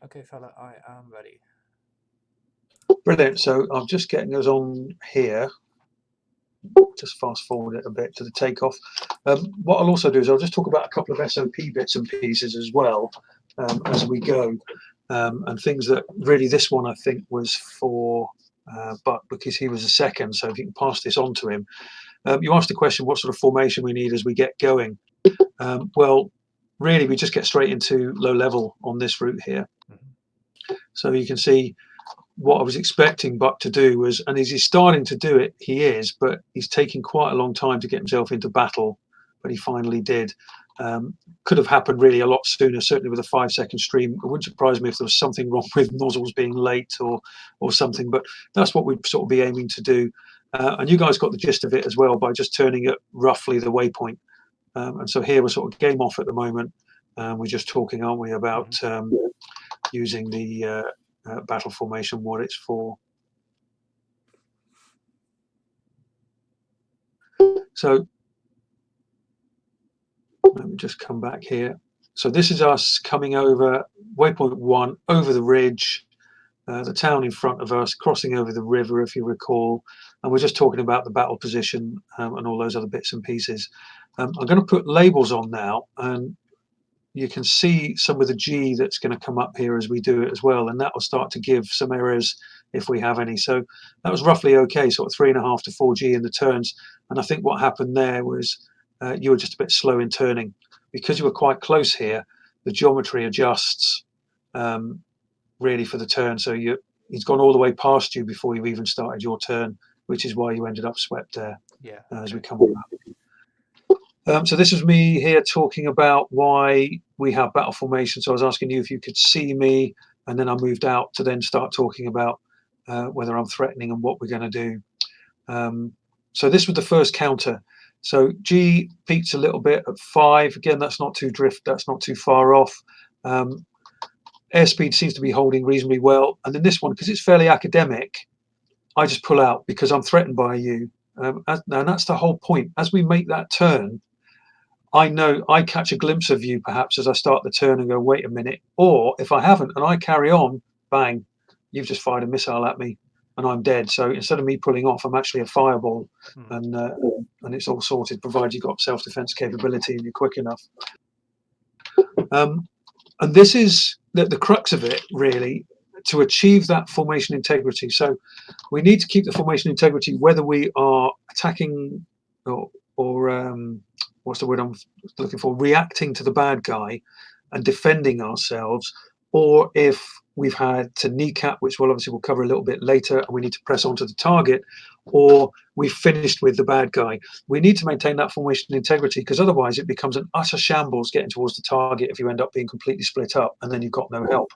Okay, fella, I am ready. Brilliant. So I'm just getting us on here. Just fast forward it a bit to the takeoff. What I'll also do is I'll just talk about a couple of SOP bits and pieces as well as we go, and things that really this one I think was for Buck because he was a second. So if you can pass this on to him. You asked the question what sort of formation we need as we get going. Well, really we just get straight into low level on this route here. So you can see what I was expecting Buck to do was, and as he's starting to do it, he is, but he's taking quite a long time to get himself into battle, but he finally did. Could have happened really a lot sooner, certainly with a 5-second stream. It wouldn't surprise me if there was something wrong with nozzles being late or something, but that's what we'd sort of be aiming to do. And you guys got the gist of it as well by just turning it roughly the waypoint. And so here we're sort of game off at the moment. We're just talking, aren't we, about using the battle formation, what it's for. So let me just come back here. So this is us coming over waypoint 1 over the ridge, the town in front of us, crossing over the river, if you recall, and we're just talking about the battle position and all those other bits and pieces. I'm going to put labels on now, and you can see some of the G that's going to come up here as we do it as well, and that will start to give some errors if we have any. So that was roughly okay, sort of 3.5 to 4G in the turns, and I think what happened there was you were just a bit slow in turning. Because you were quite close here, the geometry adjusts really for the turn, so he's gone all the way past you before you've even started your turn, which is why you ended up swept there. Yeah. As we come up. So this is me here talking about why we have battle formation. So I was asking you if you could see me, and then I moved out to then start talking about whether I'm threatening and what we're going to do. So this was the first counter. So G peaks a little bit at 5. Again, that's not too drift. That's not too far off. Airspeed seems to be holding reasonably well. And then this one, because it's fairly academic, I just pull out because I'm threatened by you. And that's the whole point. As we make that turn, I know I catch a glimpse of you perhaps as I start the turn and go, wait a minute. Or if I haven't and I carry on, bang, you've just fired a missile at me and I'm dead. So instead of me pulling off, I'm actually a fireball, and it's all sorted, provided you've got self-defense capability and you're quick enough. And this is the crux of it, really, to achieve that formation integrity. So we need to keep the formation integrity whether we are attacking or what's the word I'm looking for, reacting to the bad guy and defending ourselves, or if we've had to kneecap, which we'll obviously cover a little bit later, and we need to press onto the target, or we've finished with the bad guy. We need to maintain that formation integrity, because otherwise it becomes an utter shambles getting towards the target if you end up being completely split up and then you've got no help.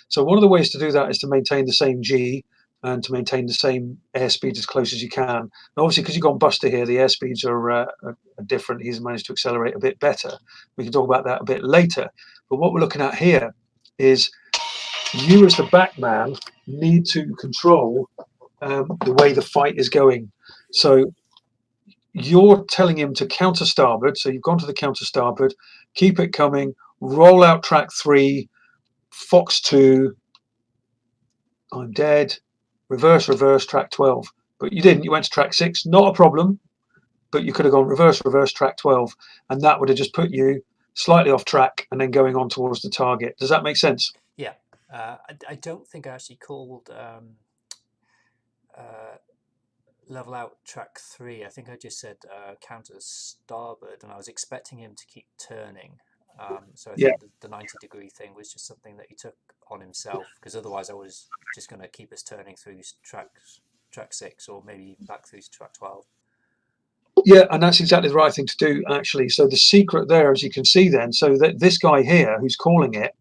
So one of the ways to do that is to maintain the same G and to maintain the same airspeed as close as you can. And obviously, because you've gone Buster here, the airspeeds are different. He's managed to accelerate a bit better. We can talk about that a bit later. But what we're looking at here is you as the backman need to control the way the fight is going. So you're telling him to counter starboard. So you've gone to the counter starboard, keep it coming, roll out track 3, Fox 2, I'm dead, reverse, track 12. But you didn't, you went to track 6, not a problem, but you could have gone reverse, track 12, and that would have just put you slightly off track and then going on towards the target. Does that make sense? Yeah. I don't think I actually called level out track 3. I think I just said counter starboard, and I was expecting him to keep turning. So I think the 90-degree thing was just something that he took on himself, because otherwise I was just going to keep us turning through track 6, or maybe even back through to track 12. Yeah, and that's exactly the right thing to do, actually. So the secret there, as you can see then, so that this guy here who's calling it,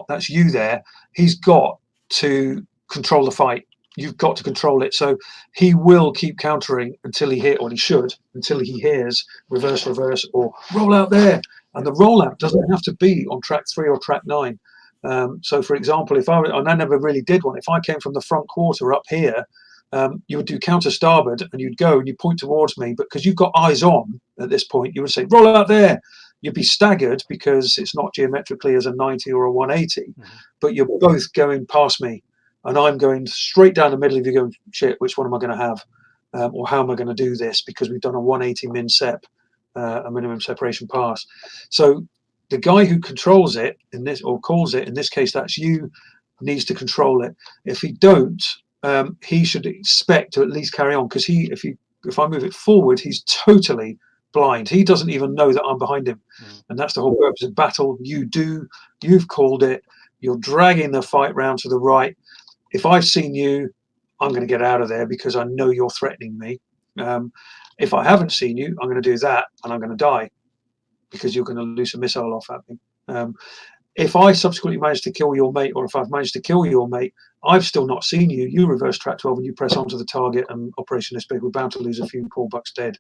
that's you there, he's got to control the fight. You've got to control it. So he will keep countering until he until he hears reverse, or roll out there. And the rollout doesn't have to be on track 3 or track 9. So for example, and I never really did one, if I came from the front quarter up here, you would do counter starboard and you'd go and you point towards me, but because you've got eyes on at this point, you would say roll out there. you'd be staggered because it's not geometrically as a 90 or a 180, but you're both going past me, and I'm going straight down the middle of you going, shit, which one am I going to have? Or how am I going to do this? Because we've done a 180 min sep, a minimum separation pass. So the guy who controls it in this, or calls it, in this case, that's you, needs to control it. If he don't, he should expect to at least carry on, because if I move it forward, he's totally blind. He doesn't even know that I'm behind him. And that's the whole purpose of battle. You've called it, you're dragging the fight round to the right. If I've seen you, I'm going to get out of there because I know you're threatening me. If I haven't seen you, I'm going to do that and I'm going to die because you're going to loose a missile off at me. If I subsequently manage to kill your mate, or if I've managed to kill your mate, I've still not seen you. You reverse track 12 and you press onto the target, and Operation This Big, we're bound to lose a few poor bucks dead.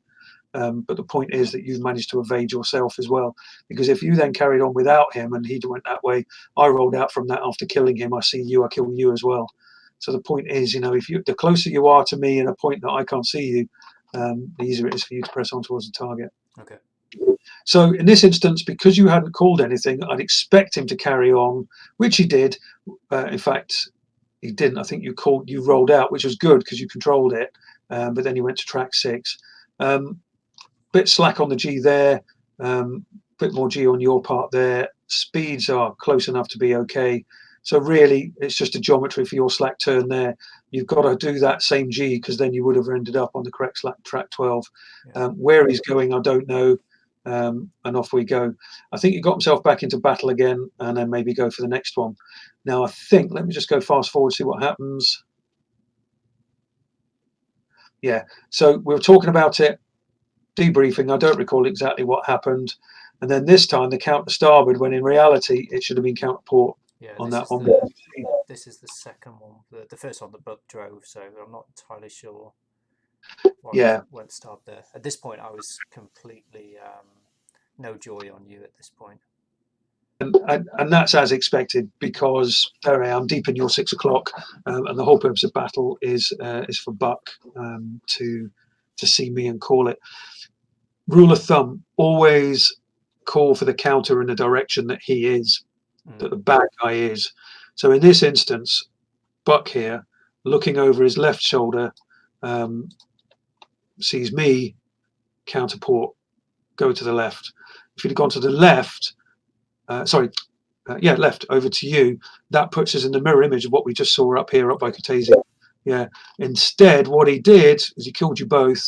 But the point is that you've managed to evade yourself as well. Because if you then carried on without him and he went that way, I rolled out from that after killing him. I see you, I kill you as well. So the point is, the closer you are to me in a point that I can't see you, the easier it is for you to press on towards the target. Okay. So in this instance, because you hadn't called anything, I'd expect him to carry on, which he did. In fact, he didn't. I think you rolled out, which was good because you controlled it. But then you went to track 6. Bit slack on the G there. Bit more G on your part there. Speeds are close enough to be okay. So really, it's just a geometry for your slack turn there. You've got to do that same G, because then you would have ended up on the correct slack track 12. Yeah. Where he's going, I don't know. And off we go. I think he got himself back into battle again, and then maybe go for the next one. Now I think, let me just go fast forward, see what happens. Yeah, so we were talking about it, debriefing. I don't recall exactly what happened. And then this time the counter starboard, when in reality it should have been counter port on that one. This is the second one. The first one the Buck drove, so I'm not entirely sure why went starboard there. At this point, I was completely no joy on you at this point. And that's as expected, because there I am deep in your 6 o'clock, and the whole purpose of battle is for Buck to see me and call it. Rule of thumb: always call for the counter in the direction that he is, that the bad guy is. So in this instance, Buck here, looking over his left shoulder, sees me counter port, go to the left. If he'd have gone to the left, left over to you, that puts us in the mirror image of what we just saw up here, up by Kataisi. Yeah. Instead, what he did is he killed you both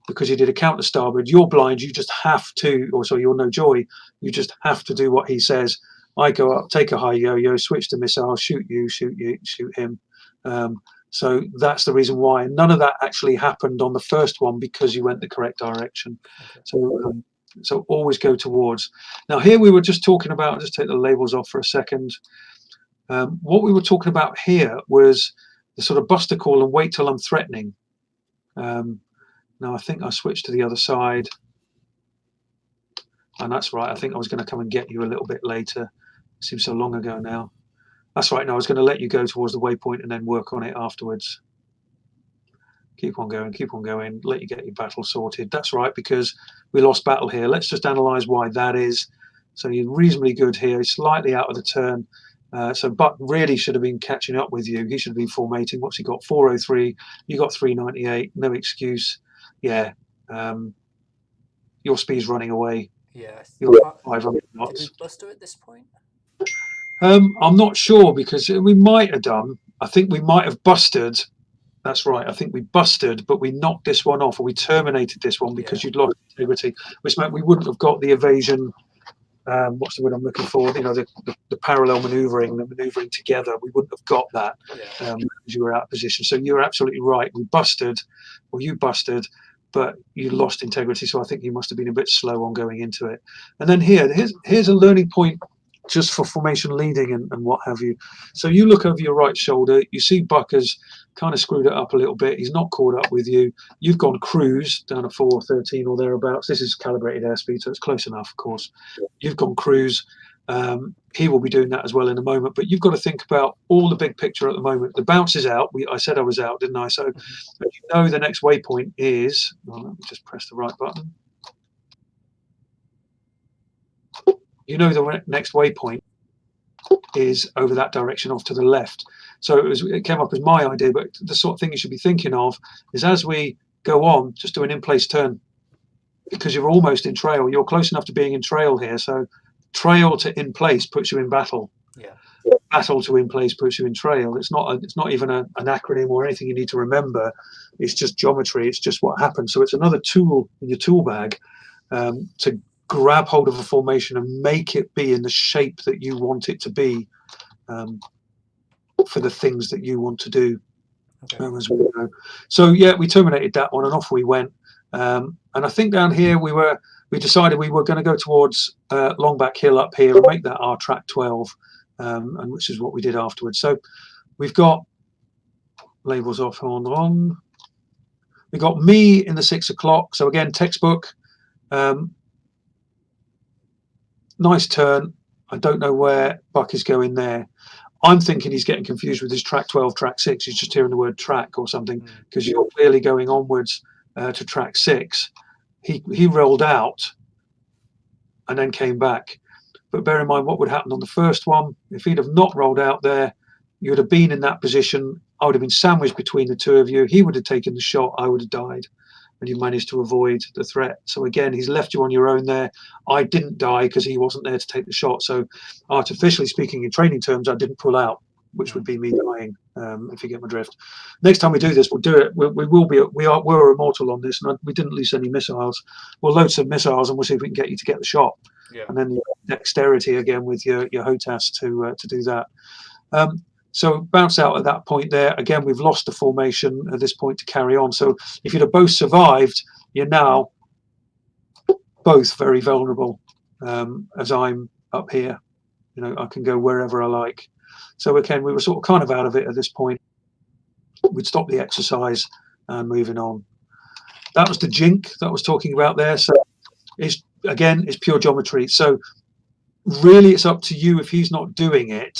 because he did a counter starboard. You're blind. You just have to, you're no joy. You just have to do what he says. I go up, take a high yo-yo, switch to missile, shoot you, shoot him. So that's the reason why. None of that actually happened on the first one, because you went the correct direction. Okay. So always go towards. Now here we were just talking about, just take the labels off for a second. What we were talking about here was the sort of buster call and wait till I'm threatening. Now I think I switched to the other side. And that's right, I think I was going to come and get you a little bit later. It seems so long ago now. That's right, no, I was going to let you go towards the waypoint and then work on it afterwards. Keep on going, let you get your battle sorted. That's right, because we lost battle here. Let's just analyse why that is. So you're reasonably good here, slightly out of the turn. So Buck really should have been catching up with you. He should have been formating. What's he got? 403. You got 398. No excuse. Yeah. Your speed's running away. Yeah. You're 500 knots. Did we buster at this point? I'm not sure, because we might have done. I think we might have busted. That's right. I think we busted, but we knocked this one off, or we terminated this one because you'd lost integrity, which meant we wouldn't have got the evasion. What's the word I'm looking for? The parallel manoeuvring, the manoeuvring together. We wouldn't have got that because you were out of position. So you're absolutely right. We busted, or you busted, but you lost integrity. So I think you must have been a bit slow on going into it. And then here's a learning point, just for formation leading and what have you. So you look over your right shoulder, you see Buck has kind of screwed it up a little bit. He's not caught up with you. You've gone cruise down to 413 or thereabouts. This is calibrated airspeed, so it's close enough, of course. You've gone cruise. He will be doing that as well in a moment, but you've got to think about all the big picture at the moment. The bounce is out. I said I was out, didn't I? So the next waypoint is, let me just press the right button. you know the next waypoint is over that direction off to the left. So it came up as my idea, but the sort of thing you should be thinking of is as we go on, just do an in-place turn, because you're almost in trail. You're close enough to being in trail here. So trail to in place puts you in battle. Yeah. Battle to in place puts you in trail. It's not even an acronym or anything you need to remember. It's just geometry. It's just what happens. So it's another tool in your tool bag to grab hold of a formation and make it be in the shape that you want it to be for the things that you want to do. Okay. As we know. So yeah, we terminated that one and off we went. And I think down here we decided we were going to go towards Longback Hill up here and make that our track 12, and which is what we did afterwards. So we've got labels off on. We got me in the 6 o'clock. So again, textbook. Nice turn. I don't know where Buck is going there. I'm thinking he's getting confused with his track 12, track 6. He's just hearing the word track or something, because you're clearly going onwards to track 6. He rolled out and then came back. But bear in mind what would happen on the first one. If he'd have not rolled out there, you would have been in that position. I would have been sandwiched between the two of you. He would have taken the shot. I would have died. And you managed to avoid the threat. So again, he's left you on your own there. I didn't die because he wasn't there to take the shot. So artificially speaking, in training terms, I didn't pull out, which would be me dying, if you get my drift. Next time we do this, we'll do it. We're immortal on this, and we didn't lose any missiles. We'll load some missiles, and we'll see if we can get you to get the shot. Yeah. And then dexterity again with your HOTAS to do that. So bounce out at that point there. Again, we've lost the formation at this point to carry on. So if you'd have both survived, you're now both very vulnerable. As I'm up here, I can go wherever I like. So again, we were sort of kind of out of it at this point. We'd stop the exercise and moving on. That was the jink that I was talking about there. So it's pure geometry. So really, it's up to you if he's not doing it.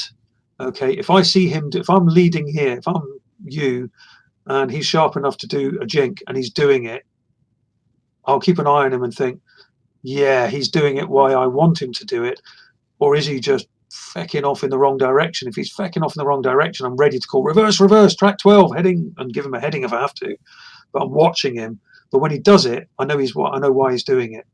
Okay, if I see him, if I'm leading here, if I'm you, and he's sharp enough to do a jink and he's doing it, I'll keep an eye on him and think, yeah, he's doing it why I want him to do it, or is he just fecking off in the wrong direction? If he's fecking off in the wrong direction, I'm ready to call reverse, track 12, heading, and give him a heading if I have to. But I'm watching him. But when he does it, I know why he's doing it.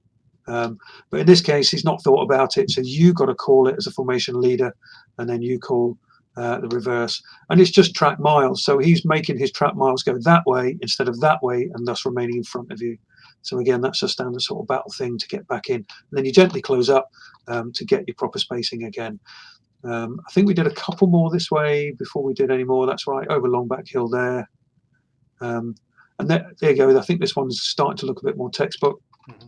But in this case, he's not thought about it. So you got to call it as a formation leader, and then you call the reverse. And it's just track miles. So he's making his track miles go that way instead of that way, and thus remaining in front of you. So again, that's a standard sort of battle thing to get back in. And then you gently close up to get your proper spacing again. I think we did a couple more this way before we did any more. That's right, over Longback Hill there. And there you go. I think this one's starting to look a bit more textbook. Mm-hmm.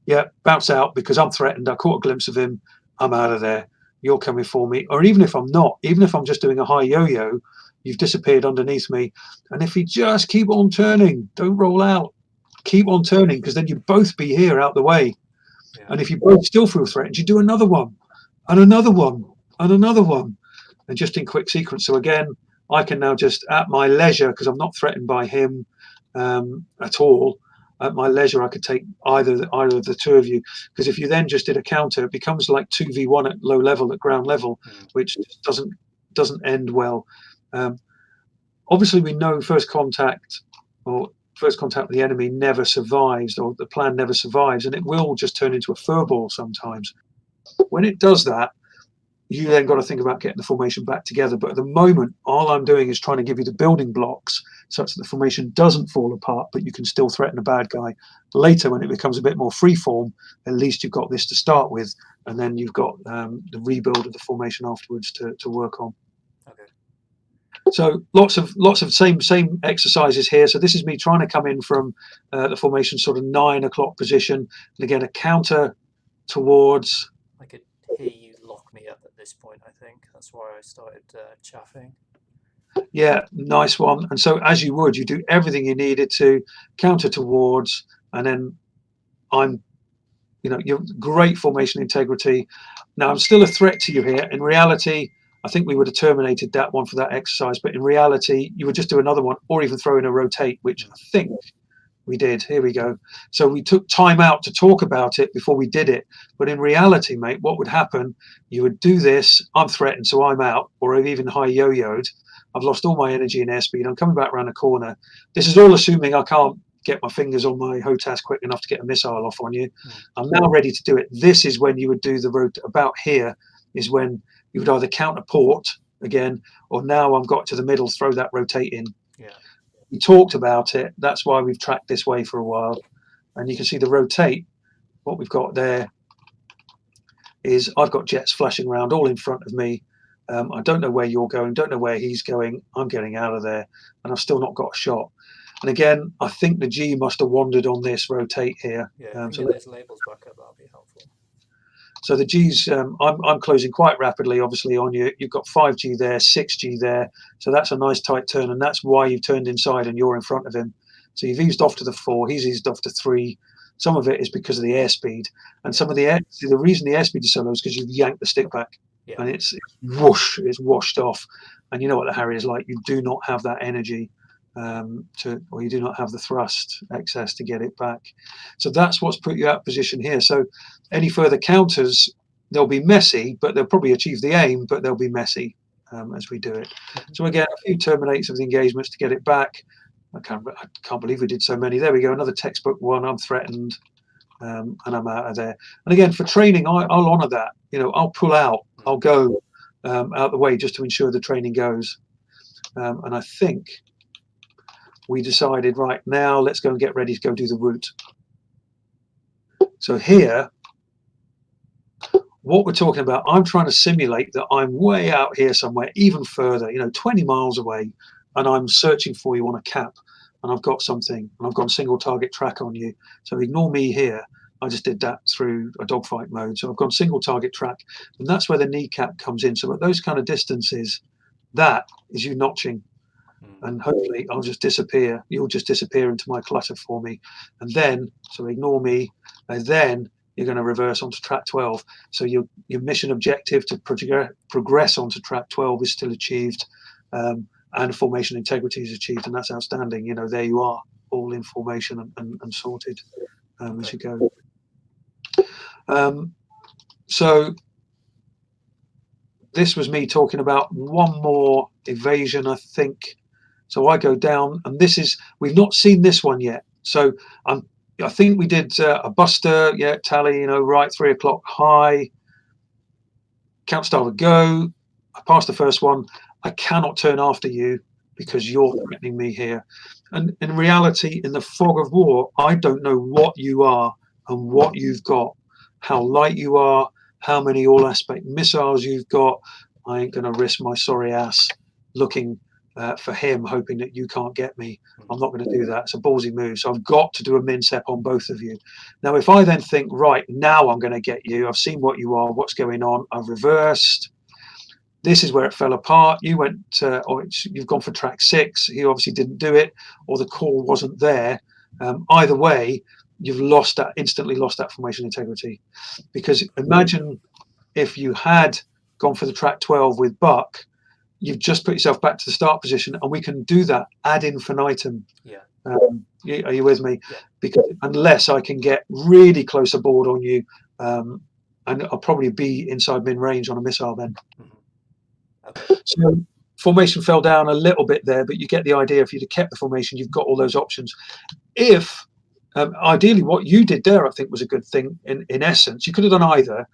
Yeah, bounce out because I'm threatened. I caught a glimpse of him. I'm out of there. You're coming for me. Or even if I'm not, even if I'm just doing a high yo-yo, you've disappeared underneath me. And if you just keep on turning, don't roll out. Keep on turning, because then you'd both be here out the way. Yeah. And if you both still feel threatened, you do another one, and another one, and another one, and just in quick sequence. So again, I can now just at my leisure, because I'm not threatened by him at all. At my leisure, I could take either of the two of you, because if you then just did a counter, it becomes like 2v1 at low level, at ground level, which doesn't end well. Obviously, we know first contact with the enemy never survives, or the plan never survives, and it will just turn into a furball sometimes. When it does that, you then got to think about getting the formation back together. But at the moment, all I'm doing is trying to give you the building blocks such that the formation doesn't fall apart, but you can still threaten a bad guy. Later, when it becomes a bit more freeform, at least you've got this to start with, and then you've got the rebuild of the formation afterwards to work on. Okay. So lots of same exercises here. So this is me trying to come in from the formation sort of 9 o'clock position, and again a counter towards. I could hear you lock me up at this point. I think that's why I started chaffing. Yeah, nice one. And so as you would, you do everything you needed to counter towards, and then you're great formation integrity. Now I'm still a threat to you here. In reality, I think we would have terminated that one for that exercise, but in reality, you would just do another one, or even throw in a rotate, which I think we did. Here we go. So we took time out to talk about it before we did it. But in reality, mate, what would happen? You would do this. I'm threatened, so I'm out, or I've even high yo-yoed. I've lost all my energy and airspeed. I'm coming back around the corner. This is all assuming I can't get my fingers on my HOTAS quick enough to get a missile off on you. I'm now ready to do it. This is when you would do the road. About here is when you would either counter port again, or now I've got to the middle, throw that rotate in. Yeah. We talked about it. That's why we've tracked this way for a while. And you can see the rotate. What we've got there is I've got jets flashing around all in front of me. I don't know where you're going, don't know where he's going. I'm getting out of there, and I've still not got a shot. And again, I think the G must have wandered on this rotate here. Yeah, if you can get those labels back up, that'll be helpful. So the G's, I'm closing quite rapidly, obviously, on you. You've got 5G there, 6G there. So that's a nice tight turn, and that's why you've turned inside and you're in front of him. So you've eased off to the 4, he's eased off to 3. Some of it is because of the airspeed, and some of the reason the airspeed is so low is because you've yanked the stick back, and it's whoosh, it's washed off. And you know what the Harrier is like. You do not have that energy or you do not have the thrust excess to get it back. So that's what's put you out of position here. So any further counters, they'll be messy, but they'll probably achieve the aim, but they'll be messy as we do it. So again, a few terminates of the engagements to get it back. I can't believe we did so many. There we go, another textbook one. I'm threatened, and I'm out of there. And again, for training, I'll honour that. I'll pull out. I'll go out the way just to ensure the training goes. And I think we decided, right, now let's go and get ready to go do the route. So here, what we're talking about, I'm trying to simulate that I'm way out here somewhere, even further, 20 miles away, and I'm searching for you on a cap, and I've got something, and I've got a single target track on you. So ignore me here. I just did that through a dogfight mode. So I've got single target track, and that's where the kneecap comes in. So at those kind of distances, that is you notching. And hopefully I'll just disappear. You'll just disappear into my clutter for me. And then, so ignore me, and then you're going to reverse onto track 12. So your mission objective to progress onto track 12 is still achieved, and formation integrity is achieved, and that's outstanding. There you are, all in formation and sorted as you go. So this was me talking about one more evasion, I think. So I go down, and we've not seen this one yet. So I think we did a buster, tally, right, 3 o'clock high, count starboard go. I passed the first one. I cannot turn after you because you're threatening me here. And in reality, in the fog of war, I don't know what you are and what you've got, how light you are, how many all aspect missiles you've got. I ain't going to risk my sorry ass looking for him, hoping that you can't get me. I'm not going to do that. It's a ballsy move. So I've got to do a minsep on both of you. Now, if I then think, right, now I'm going to get you. I've seen what you are, what's going on. I've reversed. This is where it fell apart. You went, or you've gone for track 6. He obviously didn't do it, or the call wasn't there. Either way, you've instantly lost that formation integrity. Because imagine if you had gone for the track 12 with Buck, you've just put yourself back to the start position, and we can do that ad infinitum. Yeah. Are you with me? Yeah. Because unless I can get really close aboard on you, and I'll probably be inside min range on a missile then. Okay. So formation fell down a little bit there, but you get the idea. If you'd have kept the formation, you've got all those options. If ideally, what you did there, I think, was a good thing. In essence, you could have done either,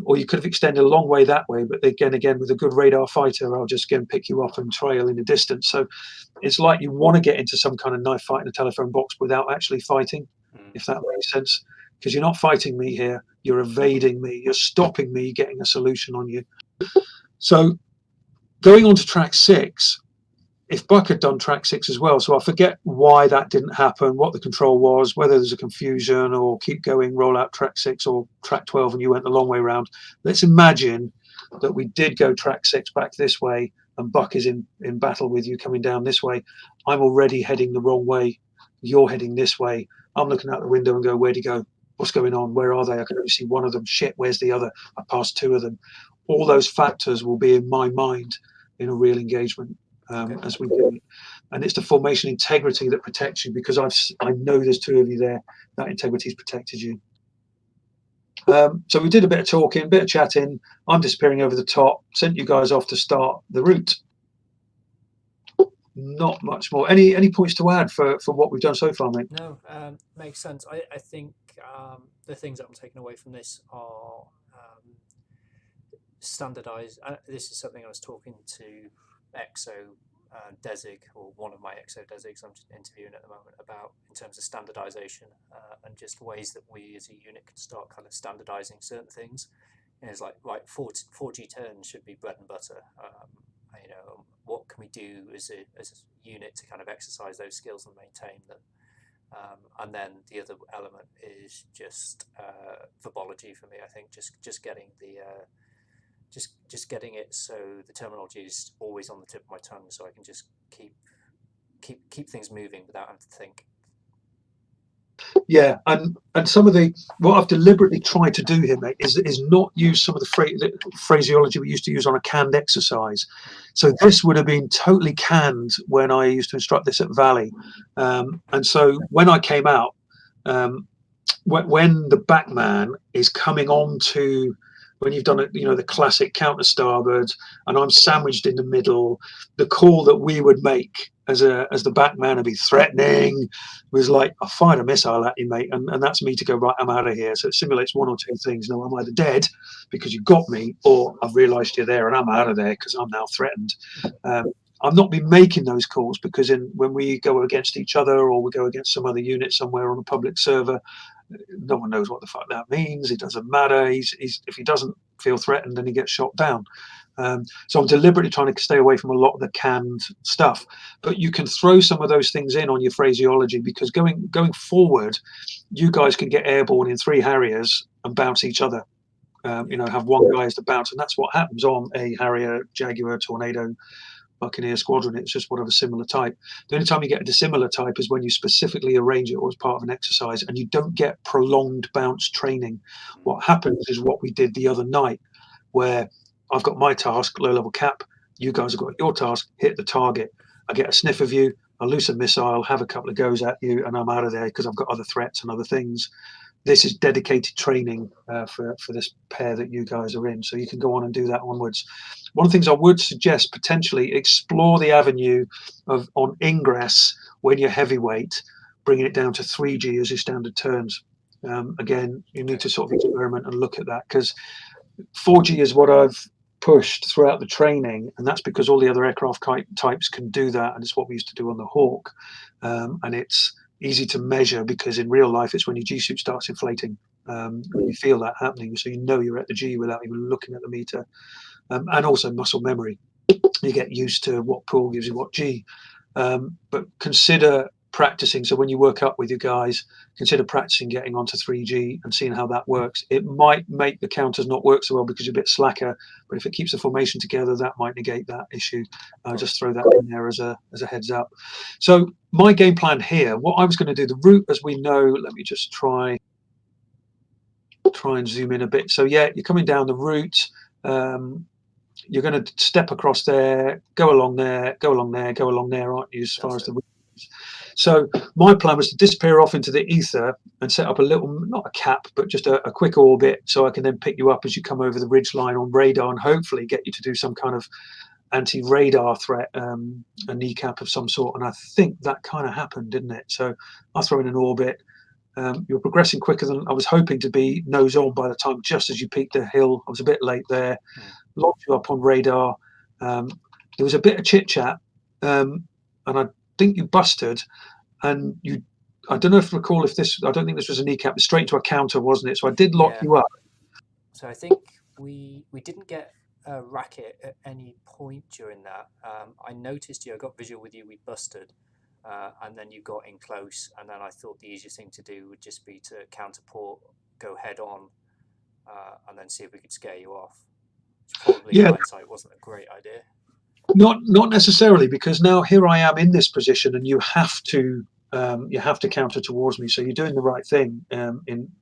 or you could have extended a long way that way. But again, with a good radar fighter, I'll just go and pick you up and trail in the distance. So it's like you want to get into some kind of knife fight in a telephone box without actually fighting, if that makes sense. Because you're not fighting me here. You're evading me. You're stopping me getting a solution on you. So going on to track 6. If Buck had done track 6 as well, so I forget why that didn't happen, what the control was, whether there's a confusion or keep going, roll out track 6 or track 12 and you went the long way round. Let's imagine that we did go track 6 back this way and Buck is in battle with you coming down this way. I'm already heading the wrong way. You're heading this way. I'm looking out the window and go, where'd he go? What's going on? Where are they? I can only see one of them. Shit, where's the other? I passed 2 of them. All those factors will be in my mind in a real engagement. As we do it. and it's the formation integrity that protects you, because I know there's two of you there. That integrity's protected you. So we did a bit of talking, a bit of chatting. I'm disappearing over the top. Sent you guys off to start the route. Not much more. Any points to add for what we've done so far, mate? No, makes sense. I think the things that I'm taking away from this are standardized. This is something I was talking to EXO Desig, or one of my EXO Desigs I'm interviewing at the moment, about in terms of standardization and just ways that we as a unit can start kind of standardizing certain things. And it's like 4G turns should be bread and butter. What can we do as a unit to kind of exercise those skills and maintain them? And then the other element is just verbology for me. I think just getting the just getting it so the terminology is always on the tip of my tongue, so I can just keep things moving without having to think. Yeah, and some of what I've deliberately tried to do here, mate, is not use some of the phraseology we used to use on a canned exercise. So this would have been totally canned when I used to instruct this at Valley, and so when I came out, when the backman is coming on to, when you've done it, the classic counter starboard, and I'm sandwiched in the middle, the call that we would make as the backman would be threatening, was like, I fired a missile at you, mate, and that's me to go, right, I'm out of here. So it simulates one or two things. No, I'm either dead because you got me, or I've realised you're there and I'm out of there because I'm now threatened. I've not been making those calls because when we go against each other, or we go against some other unit somewhere on a public server, no one knows what the fuck that means. It doesn't matter. If he doesn't feel threatened, then he gets shot down. So I'm deliberately trying to stay away from a lot of the canned stuff. But you can throw some of those things in on your phraseology, because going forward, you guys can get airborne in 3 Harriers and bounce each other. Have one guy as the bounce, and that's what happens on a Harrier, Jaguar, Tornado, Buccaneer squadron. It's just one of a similar type. The only time you get a dissimilar type is when you specifically arrange it as part of an exercise, and you don't get prolonged bounce training. What happens is what we did the other night, where I've got my task, low level cap, you guys have got your task, hit the target. I get a sniff of you, I loose a missile, have a couple of goes at you, and I'm out of there because I've got other threats and other things. This is dedicated training for this pair that you guys are in, so you can go on and do that onwards. One of the things I would suggest, potentially explore the avenue of on ingress when you're heavyweight, bringing it down to 3G as your standard turns. Again, you need to sort of experiment and look at that, because 4G is what I've pushed throughout the training, and that's because all the other aircraft types can do that, and it's what we used to do on the Hawk. And it's easy to measure, because in real life it's when your G suit starts inflating, when you feel that happening, so you're at the G without even looking at the meter. And also muscle memory, you get used to what pool gives you what G. But consider practicing. So when you work up with your guys, consider practicing getting onto 3G and seeing how that works. It might make the counters not work so well because you're a bit slacker, but if it keeps the formation together, that might negate that issue. Just throw that in there as a heads up. So my game plan here, what I was going to do, the route as we know, let me just try and zoom in a bit. So yeah, you're coming down the route. You're going to step across there, go along there, go along there, go along there, aren't you, as far as the route is. So my plan was to disappear off into the ether and set up a little, not a cap, but just a quick orbit, so I can then pick you up as you come over the ridge line on radar, and hopefully get you to do some kind of anti-radar threat, a kneecap of some sort. And I think that kind of happened, didn't it? So I'll throw in an orbit. You're progressing quicker than I was hoping to be, nose on by the time, just as you peaked the hill. I was a bit late there. Locked you up on radar. There was a bit of chit chat, and I think you busted. And I don't know if you recall if this. I don't think this was a kneecap. Straight into a counter, wasn't it? So I did lock you up. So I think we didn't get a racket at any point during that. I noticed you. I got visual with you. We busted. And then you got in close, and then I thought the easiest thing to do would just be to counterport, go head on, and then see if we could scare you off. Which probably in hindsight wasn't a great idea. Not necessarily, because now here I am in this position, and you have to counter towards me. So you're doing the right thing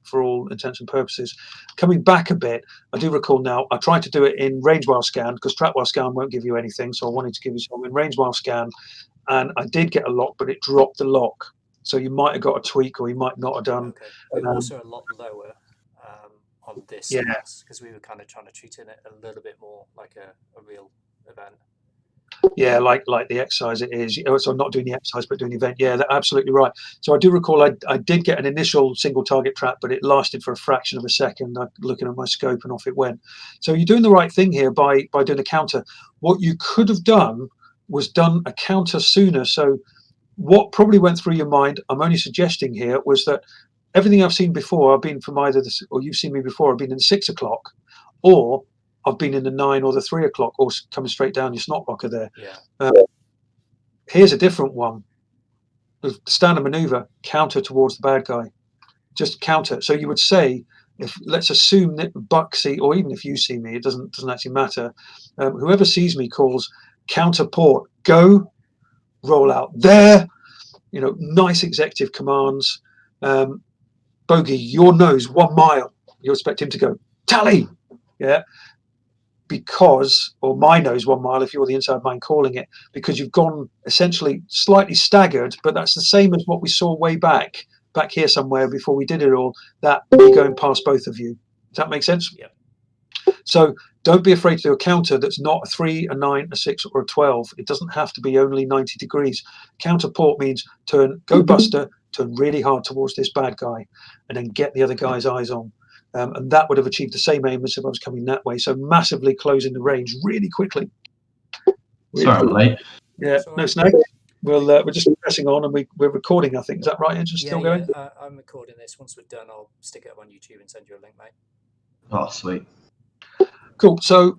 for all intents and purposes. Coming back a bit, I do recall now, I tried to do it in range while scan, because track while scan won't give you anything. So I wanted to give you some in range while scan. and I did get a lock, but it dropped the lock. So you might have got a tweak, or you might not have done. Okay. We were also a lot lower on this Yeah, class because we were kind of trying to treat it a little bit more like a real event. yeah, like the exercise it is. So not doing the exercise, but doing the event. Yeah, that's absolutely right. So I do recall I did get an initial single target trap, but it lasted for a fraction of a second. I'm looking at my scope, and off it went. So you're doing the right thing here by doing a counter. What you could have done was done a counter sooner. So what probably went through your mind, I'm only suggesting here, was that everything I've seen before, I've been from either this, or you've seen me before, I've been in 6 o'clock, or I've been in the 9 or the 3 o'clock, or coming straight down your snot locker there. Yeah. Here's a different one. The standard maneuver, counter towards the bad guy. Just counter. So you would say, if let's assume that Buck see, or even if you see me, it doesn't actually matter. Whoever sees me calls counter port, go, roll out there. Nice executive commands. Bogey, your nose 1 mile. You expect him to go tally, yeah, because, or my nose 1 mile if you're the inside mind calling it, because you've gone essentially slightly staggered, but that's the same as what we saw way back here somewhere before we did it all. That me going past both of you. Does that make sense? Yeah. So don't be afraid to do a counter that's not a 3, a 9, a 6, or a 12. It doesn't have to be only 90 degrees. Counter port means go buster, turn really hard towards this bad guy, and then get the other guy's eyes on. And that would have achieved the same aim as if I was coming that way. So massively closing the range really quickly. Sorry, I'm late. Yeah, no snake. We're just pressing on, and we're recording, I think. Is that right? Andrew, still going? Yeah, I'm recording this. Once we're done, I'll stick it up on YouTube and send you a link, mate. Oh, sweet. Cool. So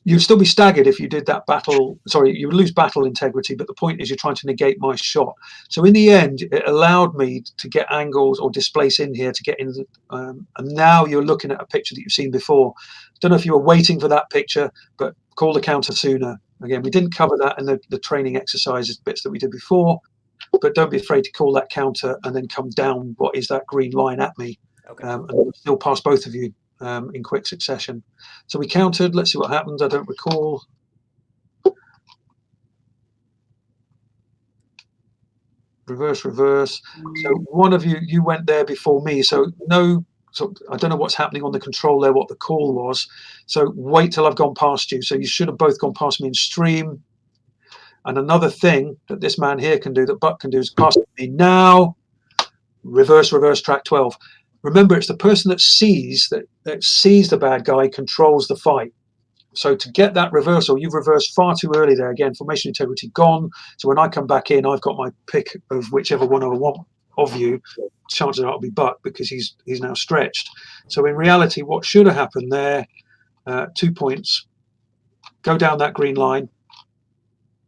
you'd still be staggered if you did that battle. Sorry, you would lose battle integrity, but the point is you're trying to negate my shot. So in the end, it allowed me to get angles or displace in here to get in. And now you're looking at a picture that you've seen before. Don't know if you were waiting for that picture, but call the counter sooner. Again, we didn't cover that in the training exercises bits that we did before, but don't be afraid to call that counter and then come down what is that green line at me, Okay. and still pass both of you in quick succession. So we countered. Let's see what happens. I don't recall. Reverse. So one of you went there before me. So no. So I don't know what's happening on the control there, what the call was. So wait till I've gone past you. So you should have both gone past me in stream. And another thing that this man here can do, that Buck can do, is pass me now. Reverse track 12. Remember, it's the person that sees the bad guy controls the fight. So to get that reversal, you've reversed far too early there. Again, formation integrity gone. So when I come back in, I've got my pick of whichever one I want of you. Chances are it'll be Buck because he's now stretched. So in reality, what should have happened there, 2 points, go down that green line,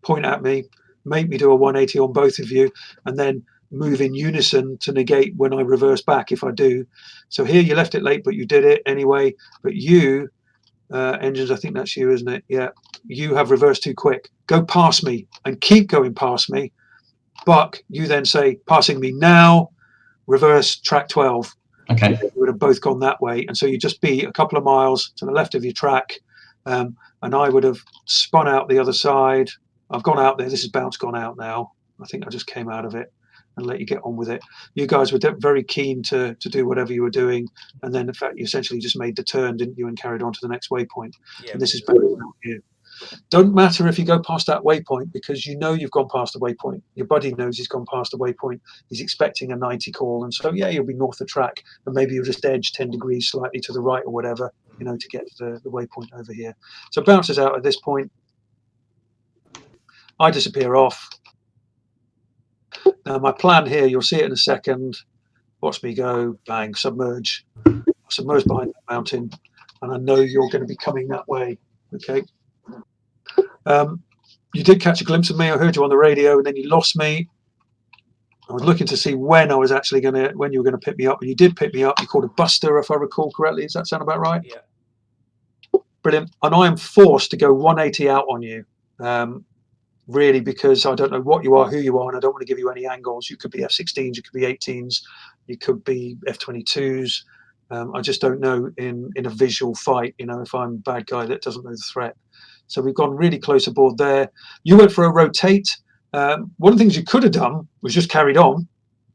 point at me, make me do a 180 on both of you, and then move in unison to negate when I reverse back if I do. So here you left it late, but you did it anyway. But you, Engines, I think that's you, isn't it? Yeah. You have reversed too quick. Go past me and keep going past me. Buck, you then say, passing me now, reverse track 12. Okay. You would have both gone that way. And so you just be a couple of miles to the left of your track. And I would have spun out the other side. I've gone out there. This is bounce gone out now. I think I just came out of it and let you get on with it. You guys were very keen to do whatever you were doing, and then in fact you essentially just made the turn, didn't you, and carried on to the next waypoint. Yeah, and this is better here. Don't matter if you go past that waypoint, because you know you've gone past the waypoint. Your buddy knows he's gone past the waypoint. He's expecting a 90 call, and so yeah, you'll be north of track, and maybe you'll just edge 10 degrees slightly to the right or whatever, to get to the waypoint over here. So bounces out at this point. I disappear off. Now my plan here, you'll see it in a second. Watch me go, bang, submerge behind that mountain, and I know you're going to be coming that way. Okay. You did catch a glimpse of me. I heard you on the radio, and then you lost me. I was looking to see when you were going to pick me up, and you did pick me up. You called a buster, if I recall correctly. Does that sound about right? Yeah. Brilliant. And I am forced to go 180 out on you. Really, because I don't know what you are, who you are, and I don't want to give you any angles. You could be F-16s, you could be 18s, you could be F-22s. I just don't know in a visual fight, if I'm a bad guy that doesn't know the threat. So we've gone really close aboard there. You went for a rotate. One of the things you could have done was just carried on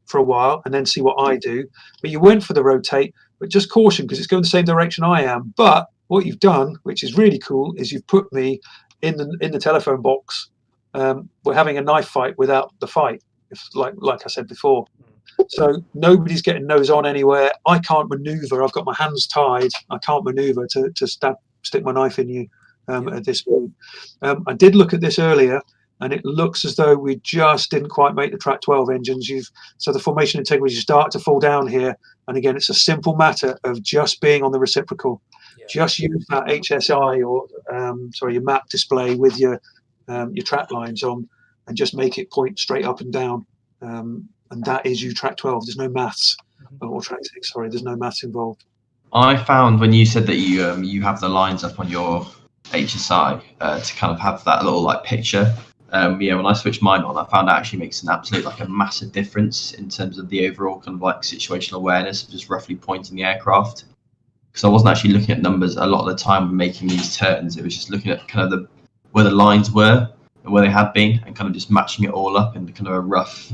for a while and then see what I do. But you went for the rotate, but just caution because it's going the same direction I am. But what you've done, which is really cool, is you've put me in the telephone box. We're having a knife fight without the fight, like I said before. So nobody's getting nose on anywhere. I can't maneuver. I've got my hands tied. I can't maneuver to stick my knife in you at this point. I did look at this earlier, and it looks as though we just didn't quite make the track 12 engines. So the formation integrity start to fall down here. And again, it's a simple matter of just being on the reciprocal. Just use that HSI or your map display with your track lines on, and just make it point straight up and down. And that is you track 12. There's no maths, or track 6. Sorry, there's no maths involved. I found when you said that you have the lines up on your HSI to kind of have that little like picture. When I switched mine on, I found it actually makes an absolute like a massive difference in terms of the overall kind of like situational awareness of just roughly pointing the aircraft. Because I wasn't actually looking at numbers a lot of the time when making these turns. It was just looking at kind of where the lines were and where they had been, and kind of just matching it all up in kind of a rough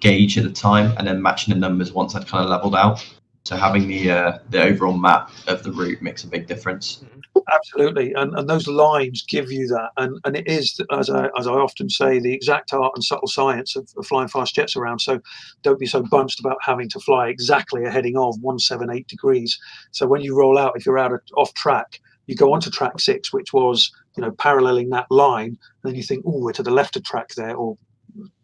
gauge at the time, and then matching the numbers once I'd kind of leveled out. So having the overall map of the route makes a big difference. Absolutely, and those lines give you that, and it is, as I often say, the exact art and subtle science of flying fast jets around. So don't be so bunched about having to fly exactly a heading of 178 degrees. So when you roll out, if you're off track, you go onto track 6, which was paralleling that line, and then you think, oh, we're to the left of track there, or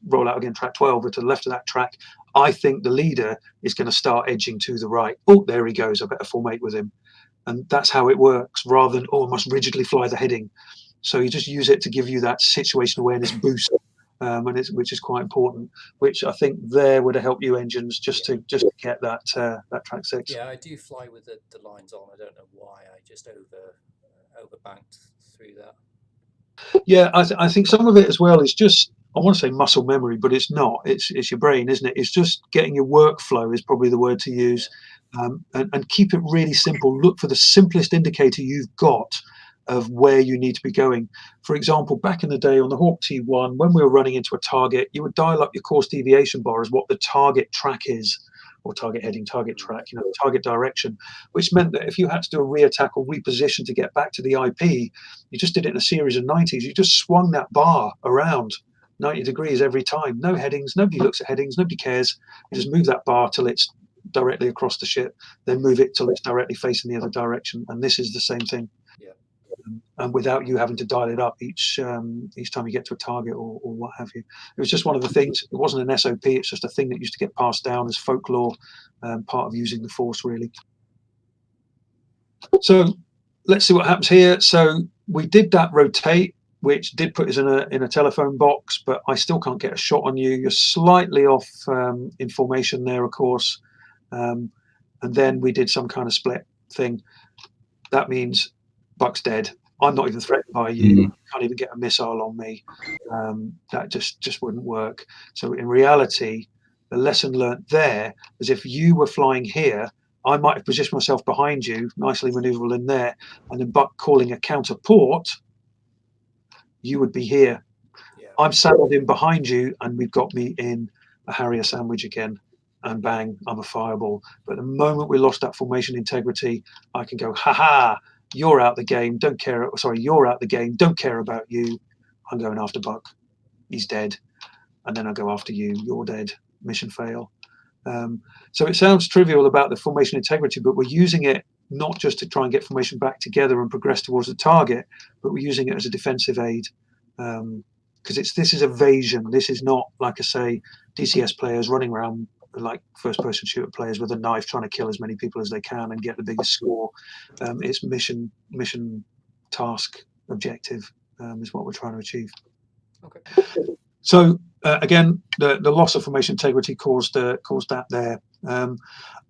roll out again track 12, we're to the left of that track. I think the leader is going to start edging to the right. Oh, there he goes, I better formate with him. And that's how it works, rather than, I must rigidly fly the heading. So you just use it to give you that situation awareness boost, which is quite important, which I think there would have helped you engines just to get that track 6. Yeah, I do fly with the lines on. I don't know why. I just overbanked through that. Yeah, I think some of it as well is just, I want to say muscle memory, but it's not. It's your brain, isn't it? It's just getting your workflow is probably the word to use. And keep it really simple. Look for the simplest indicator you've got of where you need to be going. For example, back in the day on the Hawk T1, when we were running into a target, you would dial up your course deviation bar as what the target track is, or target heading, target track, target direction, which meant that if you had to do a re-attack or reposition to get back to the IP, you just did it in a series of 90s. You just swung that bar around 90 degrees every time. No headings. Nobody looks at headings. Nobody cares. You just move that bar till it's directly across the ship, then move it till it's directly facing the other direction. And this is the same thing. Yeah. And without you having to dial it up each time you get to a target or what have you. It was just one of the things. It wasn't an SOP. It's just a thing that used to get passed down as folklore, part of using the force, really. So let's see what happens here. So we did that rotate, which did put us in a telephone box, but I still can't get a shot on you. You're slightly off in formation there, of course. And then we did some kind of split thing. That means Buck's dead. I'm not even threatened by you. You can't even get a missile on me. That just wouldn't work. So in reality, the lesson learned there is if you were flying here, I might have positioned myself behind you, nicely maneuverable in there, and then Buck calling a counter port, you would be here. Yeah. I'm saddled in behind you, and we've got me in a Harrier sandwich again. And bang, I'm a fireball. But the moment we lost that formation integrity, I can go, you're out the game. Don't care. Sorry, you're out the game. Don't care about you. I'm going after Buck. He's dead. And then I go after you. You're dead. Mission fail. So it sounds trivial about the formation integrity, but we're using it not just to try and get formation back together and progress towards the target, but we're using it as a defensive aid. Because this is evasion. This is not, like I say, DCS players running around like first-person shooter players with a knife trying to kill as many people as they can and get the biggest score. It's mission task objective is what we're trying to achieve. Okay. So again, the loss of formation integrity caused that there.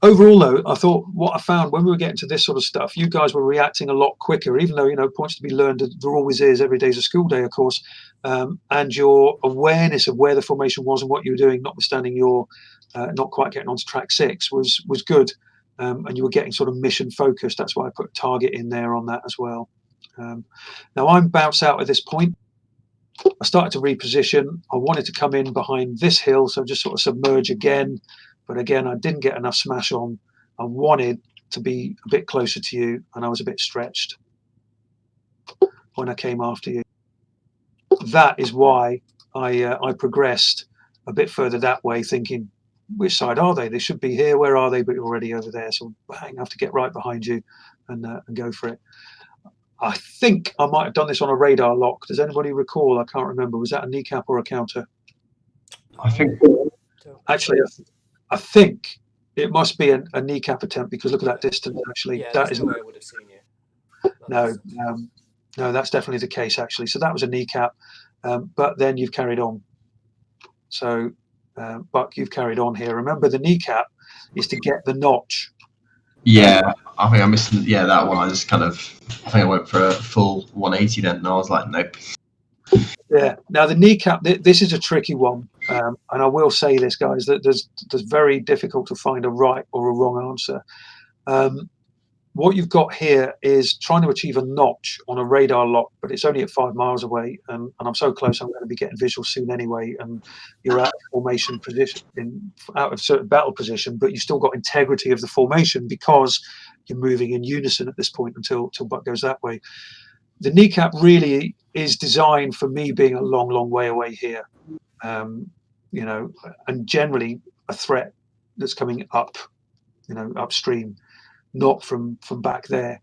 Overall, though, I thought what I found when we were getting to this sort of stuff, you guys were reacting a lot quicker, even though, points to be learned, there always is, every day's a school day, of course, and your awareness of where the formation was and what you were doing, notwithstanding your not quite getting onto track 6, was good, and you were getting sort of mission focused. That's why I put a target in there on that as well. Now I'm bounce out at this point. I started to reposition. I wanted to come in behind this hill, so just sort of submerge again. But again, I didn't get enough smash on. I wanted to be a bit closer to you, and I was a bit stretched when I came after you. That is why I progressed a bit further that way, thinking, which side are they? They should be here. Where are they? But you're already over there. So bang, I have to get right behind you and go for it. I think I might have done this on a radar lock. Does anybody recall? I can't remember. Was that a kneecap or a counter? I think. Actually, I think it must be a kneecap attempt, because look at that distance. Actually, Yeah, that is no way I would have seen you. no, that's definitely the case. Actually, so that was a kneecap, but then you've carried on. So, Buck, you've carried on here. Remember, the kneecap is to get the notch. Yeah, I think I missed. Yeah, that one. I just I think I went for a full 180 then, and I was like, nope. Yeah. Now the kneecap. This is a tricky one, and I will say this, guys, that there's very difficult to find a right or a wrong answer. What you've got here is trying to achieve a notch on a radar lock, but it's only at 5 miles away, and I'm so close. I'm going to be getting visual soon anyway. And you're out of formation position, out of certain battle position, but you still got integrity of the formation because you're moving in unison at this point until Buck goes that way. The kneecap really is designed for me being a long, long way away here, and generally a threat that's coming up, upstream, not from back there.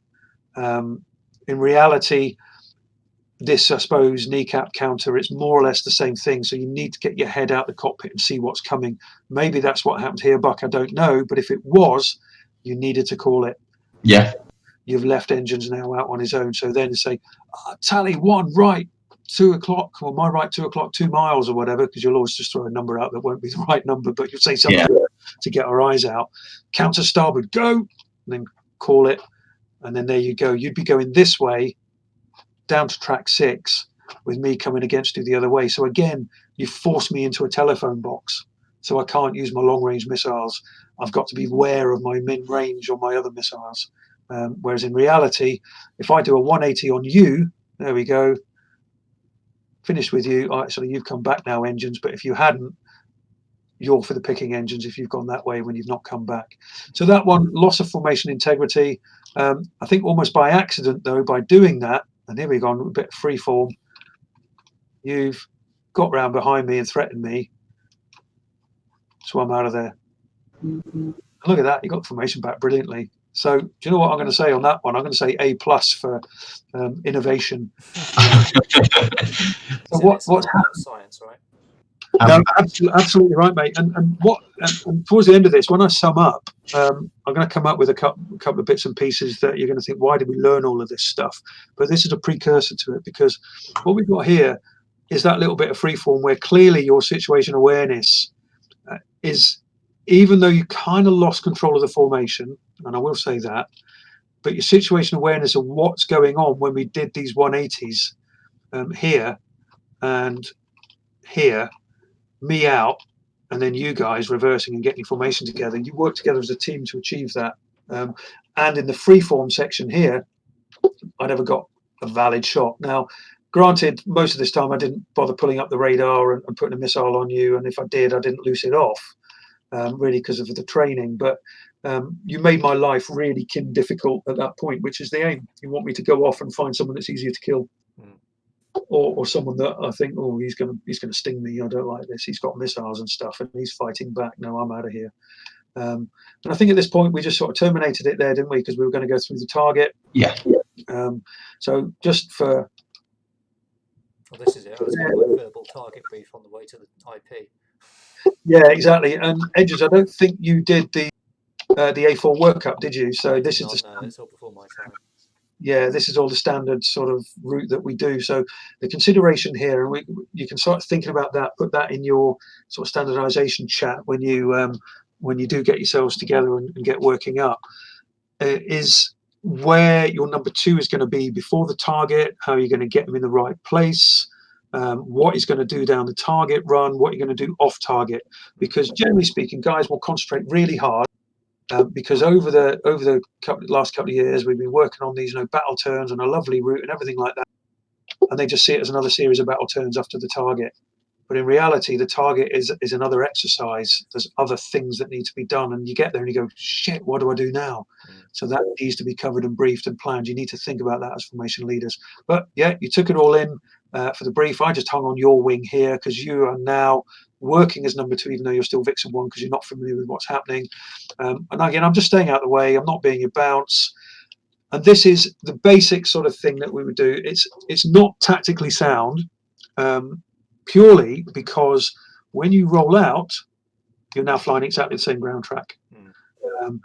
In reality, this, I suppose, kneecap counter, it's more or less the same thing. So you need to get your head out the cockpit and see what's coming. Maybe that's what happened here, Buck. I don't know. But if it was, you needed to call it. Yeah. You've left Engines now out on his own. So then say, tally 1 right, 2 o'clock, or my right 2 o'clock, 2 miles or whatever, because you'll always just throw a number out that won't be the right number, but you'll say something to get our eyes out. Counter starboard, go, and then call it. And then there you go. You'd be going this way down to track 6 with me coming against you the other way. So again, you force me into a telephone box. So I can't use my long range missiles. I've got to be aware of my mid range on my other missiles. Whereas in reality, if I do a 180 on you, there we go, finished with you. Actually, you've come back now, Engines, but if you hadn't, you're for the picking, Engines, if you've gone that way when you've not come back. So that one, loss of formation integrity. I think almost by accident, though, by doing that, and here we've gone a bit of free form, you've got round behind me and threatened me, so I'm out of there. And look at that, you got formation back brilliantly. So do you know what I'm going to say on that one? I'm going to say A+ for innovation. So what's happened? Science, right? No, absolutely right, mate. And towards the end of this, when I sum up, I'm going to come up with a couple of bits and pieces that you're going to think, why did we learn all of this stuff? But this is a precursor to it, because what we've got here is that little bit of freeform where clearly your situation awareness is, even though you kind of lost control of the formation, and I will say that, but your situation awareness of what's going on when we did these 180s here and here, me out, and then you guys reversing and getting formation together. You work together as a team to achieve that. And in the freeform section here, I never got a valid shot. Now, granted, most of this time I didn't bother pulling up the radar and putting a missile on you, and if I did, I didn't loose it off, really because of the training. But you made my life really difficult at that point, which is the aim. You want me to go off and find someone that's easier to kill. Or someone that I think, oh, he's gonna sting me. I don't like this. He's got missiles and stuff, and he's fighting back. No, I'm out of here. And I think at this point we just sort of terminated it there, didn't we? Because we were going to go through the target. Yeah. So just for. Well, this is it. I was getting a verbal target brief on the way to the IP. Yeah, exactly. And Edges, I don't think you did the A4 workup, did you? So this is no, it's all before my time. Yeah, this is all the standard sort of route that we do. So the consideration here, and you can start thinking about that, put that in your sort of standardization chat when you do get yourselves together and get working up, is where your number 2 is going to be before the target, how you're going to get them in the right place, what he's going to do down the target run, what you're going to do off target. Because generally speaking, guys will concentrate really hard. Because over the last couple of years, we've been working on these battle turns and a lovely route and everything like that. and they just see it as another series of battle turns after the target. But in reality, the target is another exercise. There's other things that need to be done, and you get there and you go, shit, what do I do now? So that needs to be covered and briefed and planned. You need to think about that as formation leaders. But yeah, you took it all in for the brief. I just hung on your wing here because you are now working as number 2, even though you're still Vixen 1 because you're not familiar with what's happening. And again, I'm just staying out of the way. I'm not being your bounce. And this is the basic sort of thing that we would do. It's not tactically sound. Purely because when you roll out, you're now flying exactly the same ground track. And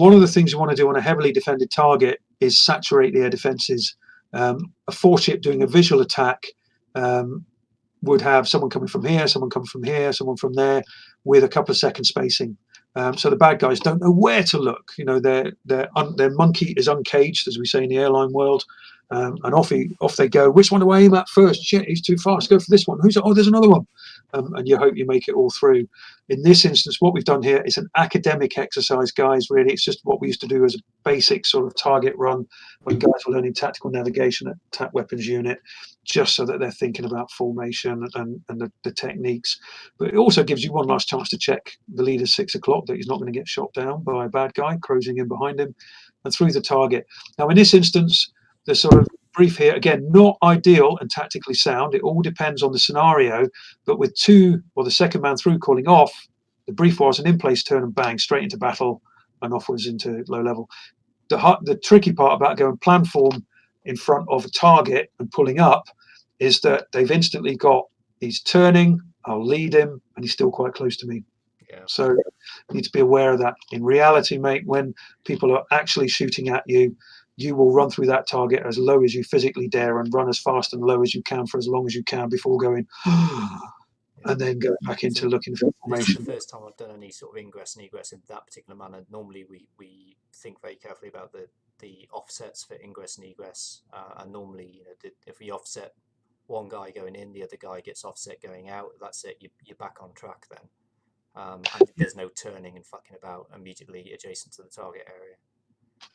one of the things you want to do on a heavily defended target is saturate the air defenses. A 4-ship doing a visual attack would have someone coming from here, someone coming from here, someone from there, with a couple of second spacing. So the bad guys don't know where to look. You know, their monkey is uncaged, as we say in the airline world. And off they go. Which one do I aim at first? Shit, he's too fast. Go for this one. There's another one. And you hope you make it all through. In this instance, what we've done here is an academic exercise, guys. Really, it's just what we used to do as a basic sort of target run when guys were learning tactical navigation at attack weapons unit, just so that they're thinking about formation and the techniques. But it also gives you one last chance to check the leader's 6 o'clock that he's not going to get shot down by a bad guy cruising in behind him and through the target. Now, in this instance, the sort of brief here, again, not ideal and tactically sound. It all depends on the scenario. But with 2 or the second man through calling off, the brief was an in-place turn and bang, straight into battle and offwards into low level. The tricky part about going plan form in front of a target and pulling up is that they've instantly got, he's turning, I'll lead him, and he's still quite close to me. Yeah. So you need to be aware of that. In reality, mate, when people are actually shooting at you, you will run through that target as low as you physically dare and run as fast and low as you can for as long as you can before going and then go back into looking for information. This is the first time I've done any sort of ingress and egress in that particular manner. Normally we think very carefully about the offsets for ingress and egress, and normally, you know, if we offset one guy going in, the other guy gets offset going out, that's it, you're back on track then. And there's no turning and fucking about immediately adjacent to the target area.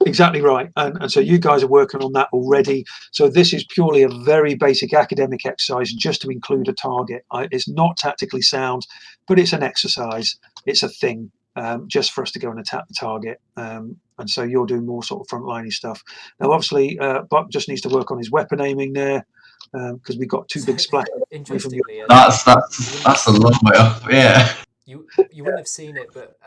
Exactly right. And so you guys are working on that already. So this is purely a very basic academic exercise just to include a target. It's not tactically sound, but it's an exercise. It's a thing just for us to go and attack the target. And so you're doing more sort of frontliney stuff. Now, obviously, Buck just needs to work on his weapon aiming there because we've got 2 big splashes. Interestingly, that's a long way up. Yeah. You wouldn't have seen it, but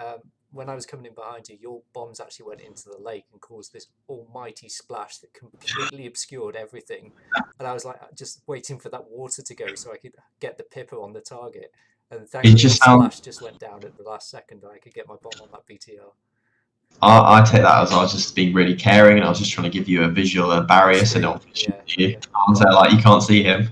when I was coming in behind you, your bombs actually went into the lake and caused this almighty splash that completely obscured everything. And I was like, just waiting for that water to go so I could get the pipper on the target. And thankfully, the splash just went down at the last second, and I could get my bomb on that BTR. I take that as I was just being really caring, and I was just trying to give you a visual barrier so no one can shoot you. I was like, you can't see him.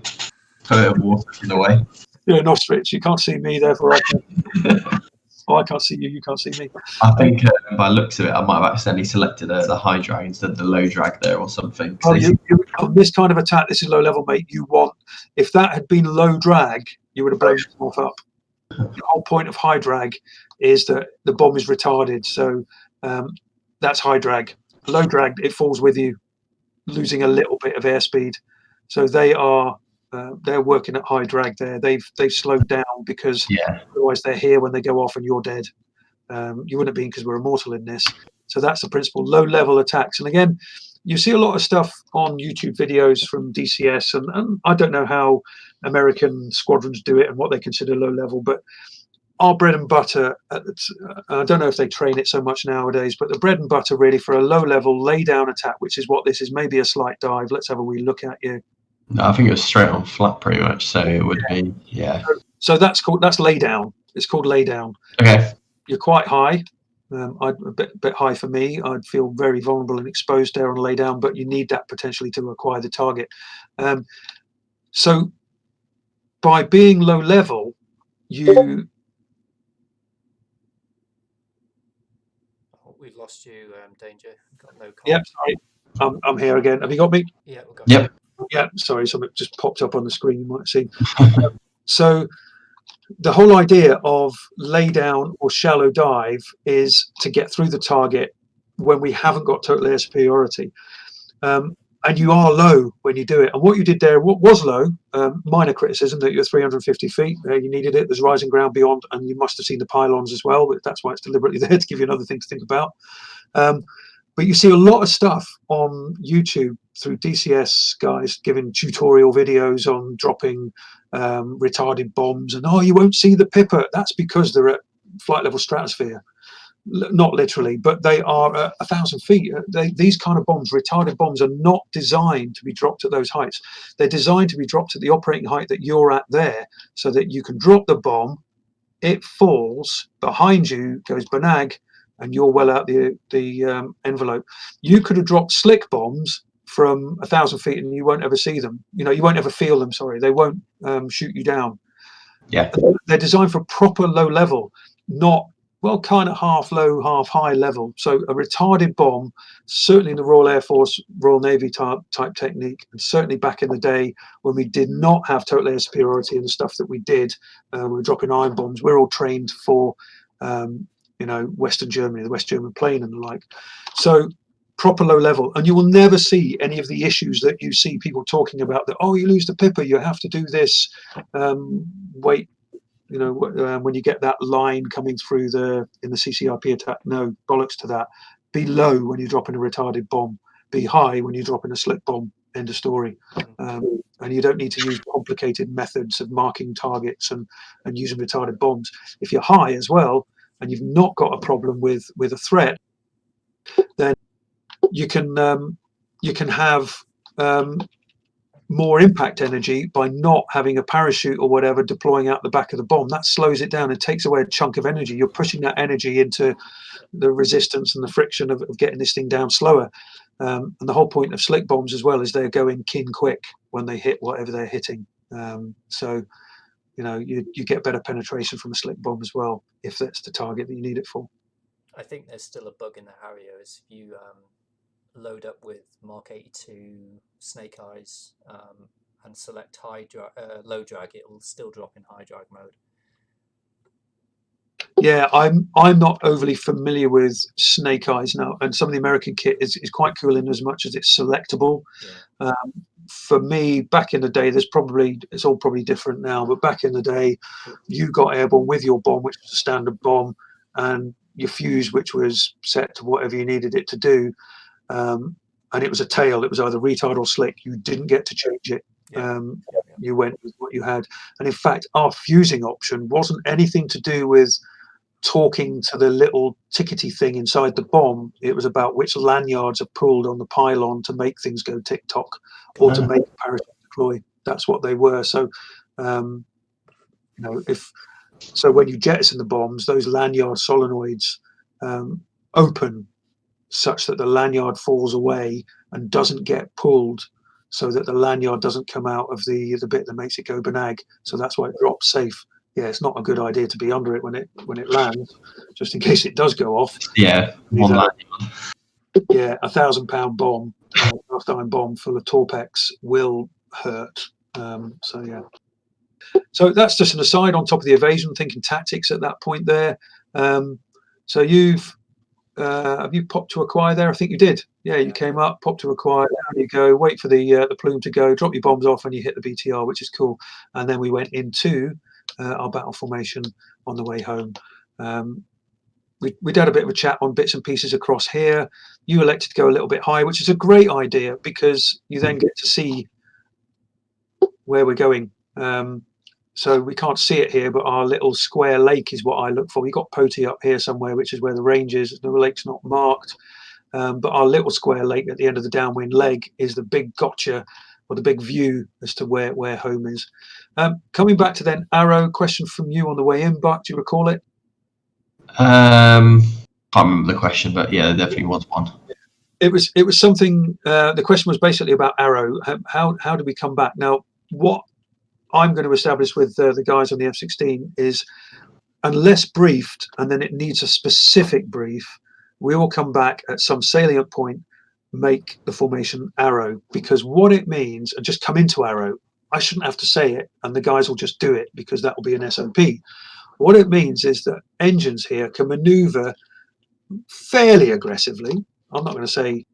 Put it in water in the way. You're an ostrich. You can't see me, therefore I can. I can't see you. You can't see me. I think by looks of it, I might have accidentally selected the high drag instead of the low drag there or something. On this kind of attack, this is low level, mate. If that had been low drag, you would have blown yourself up. The whole point of high drag is that the bomb is retarded. So that's high drag. Low drag, it falls with you, losing a little bit of airspeed. So they're working at high drag there. They've slowed down because otherwise they're here when they go off and you're dead. You wouldn't have been because we're immortal in this. So that's the principle. Low level attacks. And again, you see a lot of stuff on YouTube videos from DCS, and I don't know how American squadrons do it and what they consider low level, but our bread and butter, I don't know if they train it so much nowadays, but the bread and butter really for a low level lay down attack, which is what this is, maybe a slight dive. Let's have a wee look at you. No, I think it was straight on flat pretty much, so it would be, So that's lay down. It's called lay down. Okay. You're quite high. A bit high for me. I'd feel very vulnerable and exposed there on lay down, but you need that potentially to acquire the target. So by being low level, you... We've lost you, Danger. Got no comment. Yep, sorry. I'm here again. Have you got me? Yeah, we'll go. Yep. Yeah, sorry, something just popped up on the screen, you might have seen. So the whole idea of lay down or shallow dive is to get through the target when we haven't got total air superiority. and you are low when you do it. And what you did there, what was low, minor criticism that you're 350 feet, you needed it. There's rising ground beyond, and you must have seen the pylons as well, but that's why it's deliberately there, to give you another thing to think about. But you see a lot of stuff on YouTube through DCS guys giving tutorial videos on dropping retarded bombs, and you won't see the Pipper. That's because they're at flight level stratosphere. Not literally, but they are 1,000 feet. These kind of bombs, retarded bombs, are not designed to be dropped at those heights. They're designed to be dropped at the operating height that you're at there, so that you can drop the bomb, it falls behind you, goes banag, and you're well out the envelope. You could have dropped slick bombs from 1,000 feet and you won't ever see them. You won't ever feel them. Sorry, they won't shoot you down. Yeah, they're designed for proper low level, not kind of half low, half high level. So a retarded bomb, certainly in the Royal Air Force, Royal Navy type technique, and certainly back in the day when we did not have total air superiority and the stuff that we did, we were dropping iron bombs. We're all trained for, Western Germany, the West German plane and the like. So proper low level, and you will never see any of the issues that you see people talking about. That you lose the Pipper, you have to do this. Wait. When you get that line coming through in the CCRP attack, no, bollocks to that. Be low when you're dropping a retarded bomb. Be high when you're dropping a slick bomb. End of story. And you don't need to use complicated methods of marking targets and using retarded bombs. If you're high as well, and you've not got a problem with a threat, then you can have more impact energy by not having a parachute or whatever deploying out the back of the bomb. That slows it down and takes away a chunk of energy. You're pushing that energy into the resistance and the friction of getting this thing down slower. And the whole point of slick bombs as well is they're going kin quick when they hit whatever they're hitting. So you get better penetration from a slick bomb as well, if that's the target that you need it for. I think there's still a bug in the Harrier, is if you load up with Mark 82 Snake Eyes and select low drag, it will still drop in high drag mode. Yeah, I'm not overly familiar with Snake Eyes now, and some of the American kit is quite cool in as much as it's selectable. Yeah. For me, back in the day, it's all probably different now, but back in the day, you got airborne with your bomb, which was a standard bomb, and your fuse, which was set to whatever you needed it to do. And it was a tail. It was either retard or slick. You didn't get to change it. You went with what you had. And in fact, our fusing option wasn't anything to do with talking to the little tickety thing inside the bomb. It was about which lanyards are pulled on the pylon to make things go tick-tock or to make a parachute deploy. That's what they were. So, so when you jettison the bombs, those lanyard solenoids open such that the lanyard falls away and doesn't get pulled, so that the lanyard doesn't come out of the bit that makes it go banag. So that's why it drops safe. Yeah, it's not a good idea to be under it when it lands, just in case it does go off. Yeah, one lanyard. Yeah, 1,000-pound bomb, cast iron bomb full of Torpex will hurt. So yeah. So that's just an aside on top of the evasion, thinking tactics at that point there. So have you popped to acquire there? I think you did. Yeah, you came up, popped to acquire. Down you go. Wait for the plume to go. Drop your bombs off, and you hit the BTR, which is cool. And then we went into our battle formation on the way home. We'd had a bit of a chat on bits and pieces across here. You elected to go a little bit high, which is a great idea because you then get to see where we're going. So we can't see it here, but our little square lake is what I look for. We got Poti up here somewhere, which is where the range is. The lake's not marked, but our little square lake at the end of the downwind leg is the big gotcha, or the big view as to where home is. Coming back to then Arrow, question from you on the way in, Buck, do you recall it? Can't remember the question, but yeah, there definitely was one. It was something. The question was basically about Arrow. How do we come back? Now, what I'm going to establish with the guys on the F-16 is, unless briefed, and then it needs a specific brief, we will come back at some salient point, make the formation Arrow, because what it means, and just come into Arrow, I shouldn't have to say it, and the guys will just do it because that will be an SOP. What it means is that engines here can maneuver fairly aggressively. I'm not going to say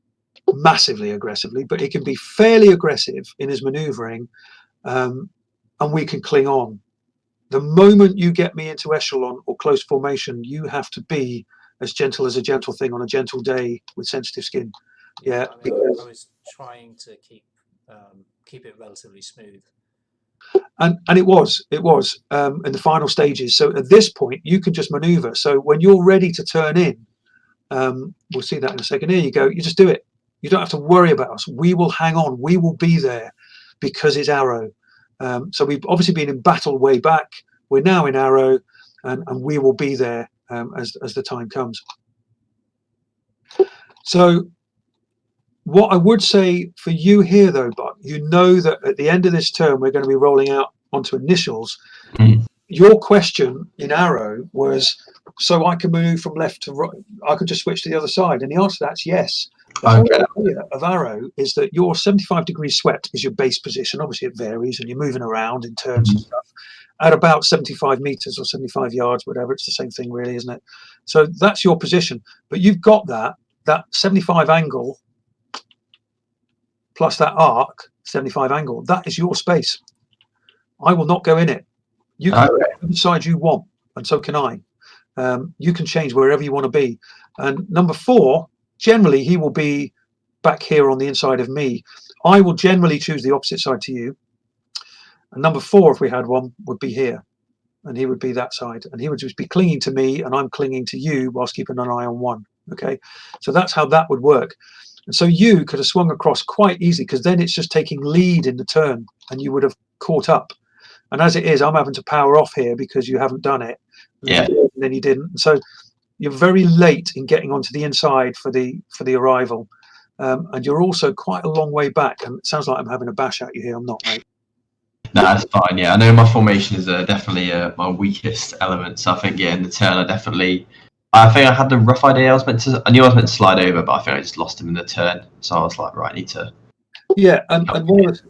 massively aggressively, but he can be fairly aggressive in his manoeuvring, and we can cling on. The moment you get me into echelon or close formation, you have to be as gentle as a gentle thing on a gentle day with sensitive skin. Yeah, I mean, I was trying to keep it relatively smooth. and it was in the final stages. So at this point, you can just manoeuvre. So when you're ready to turn in, we'll see that in a second. Here you go. You just do it. You don't have to worry about us. We will hang on. We will be there because it's Arrow. So we've obviously been in battle way back. We're now in Arrow, and we will be there as the time comes. So what I would say for you here, though, Buck, you know that at the end of this term, we're going to be rolling out onto initials. Mm. Your question in Arrow was, so I can move from left to right, I could just switch to the other side. And the answer to that's yes. The whole idea of Arrow is that your 75 degrees swept is your base position. Obviously, it varies and you're moving around in turns and stuff at about 75 meters or 75 yards, whatever. It's the same thing, really, isn't it? So that's your position. But you've got that 75 angle plus that arc, 75 angle, that is your space. I will not go in it. You can go which side you want, and so can I. You can change wherever you want to be. And number 4, generally, he will be back here on the inside of me. I will generally choose the opposite side to you. And number 4, if we had one, would be here. And he would be that side. And he would just be clinging to me, and I'm clinging to you whilst keeping an eye on one. Okay? So that's how that would work. And so you could have swung across quite easily, because then it's just taking lead in the turn, and you would have caught up. And as it is, I'm having to power off here because you haven't done it. Yeah. And then you didn't. And so you're very late in getting onto the inside for the arrival. And you're also quite a long way back. And it sounds like I'm having a bash at you here. I'm not, mate. No, that's fine. Yeah, I know my formation is definitely my weakest element. So I think in the turn, I think I had the rough idea I knew I was meant to slide over, but I think I just lost him in the turn. So I was like, right, I need to. Yeah, and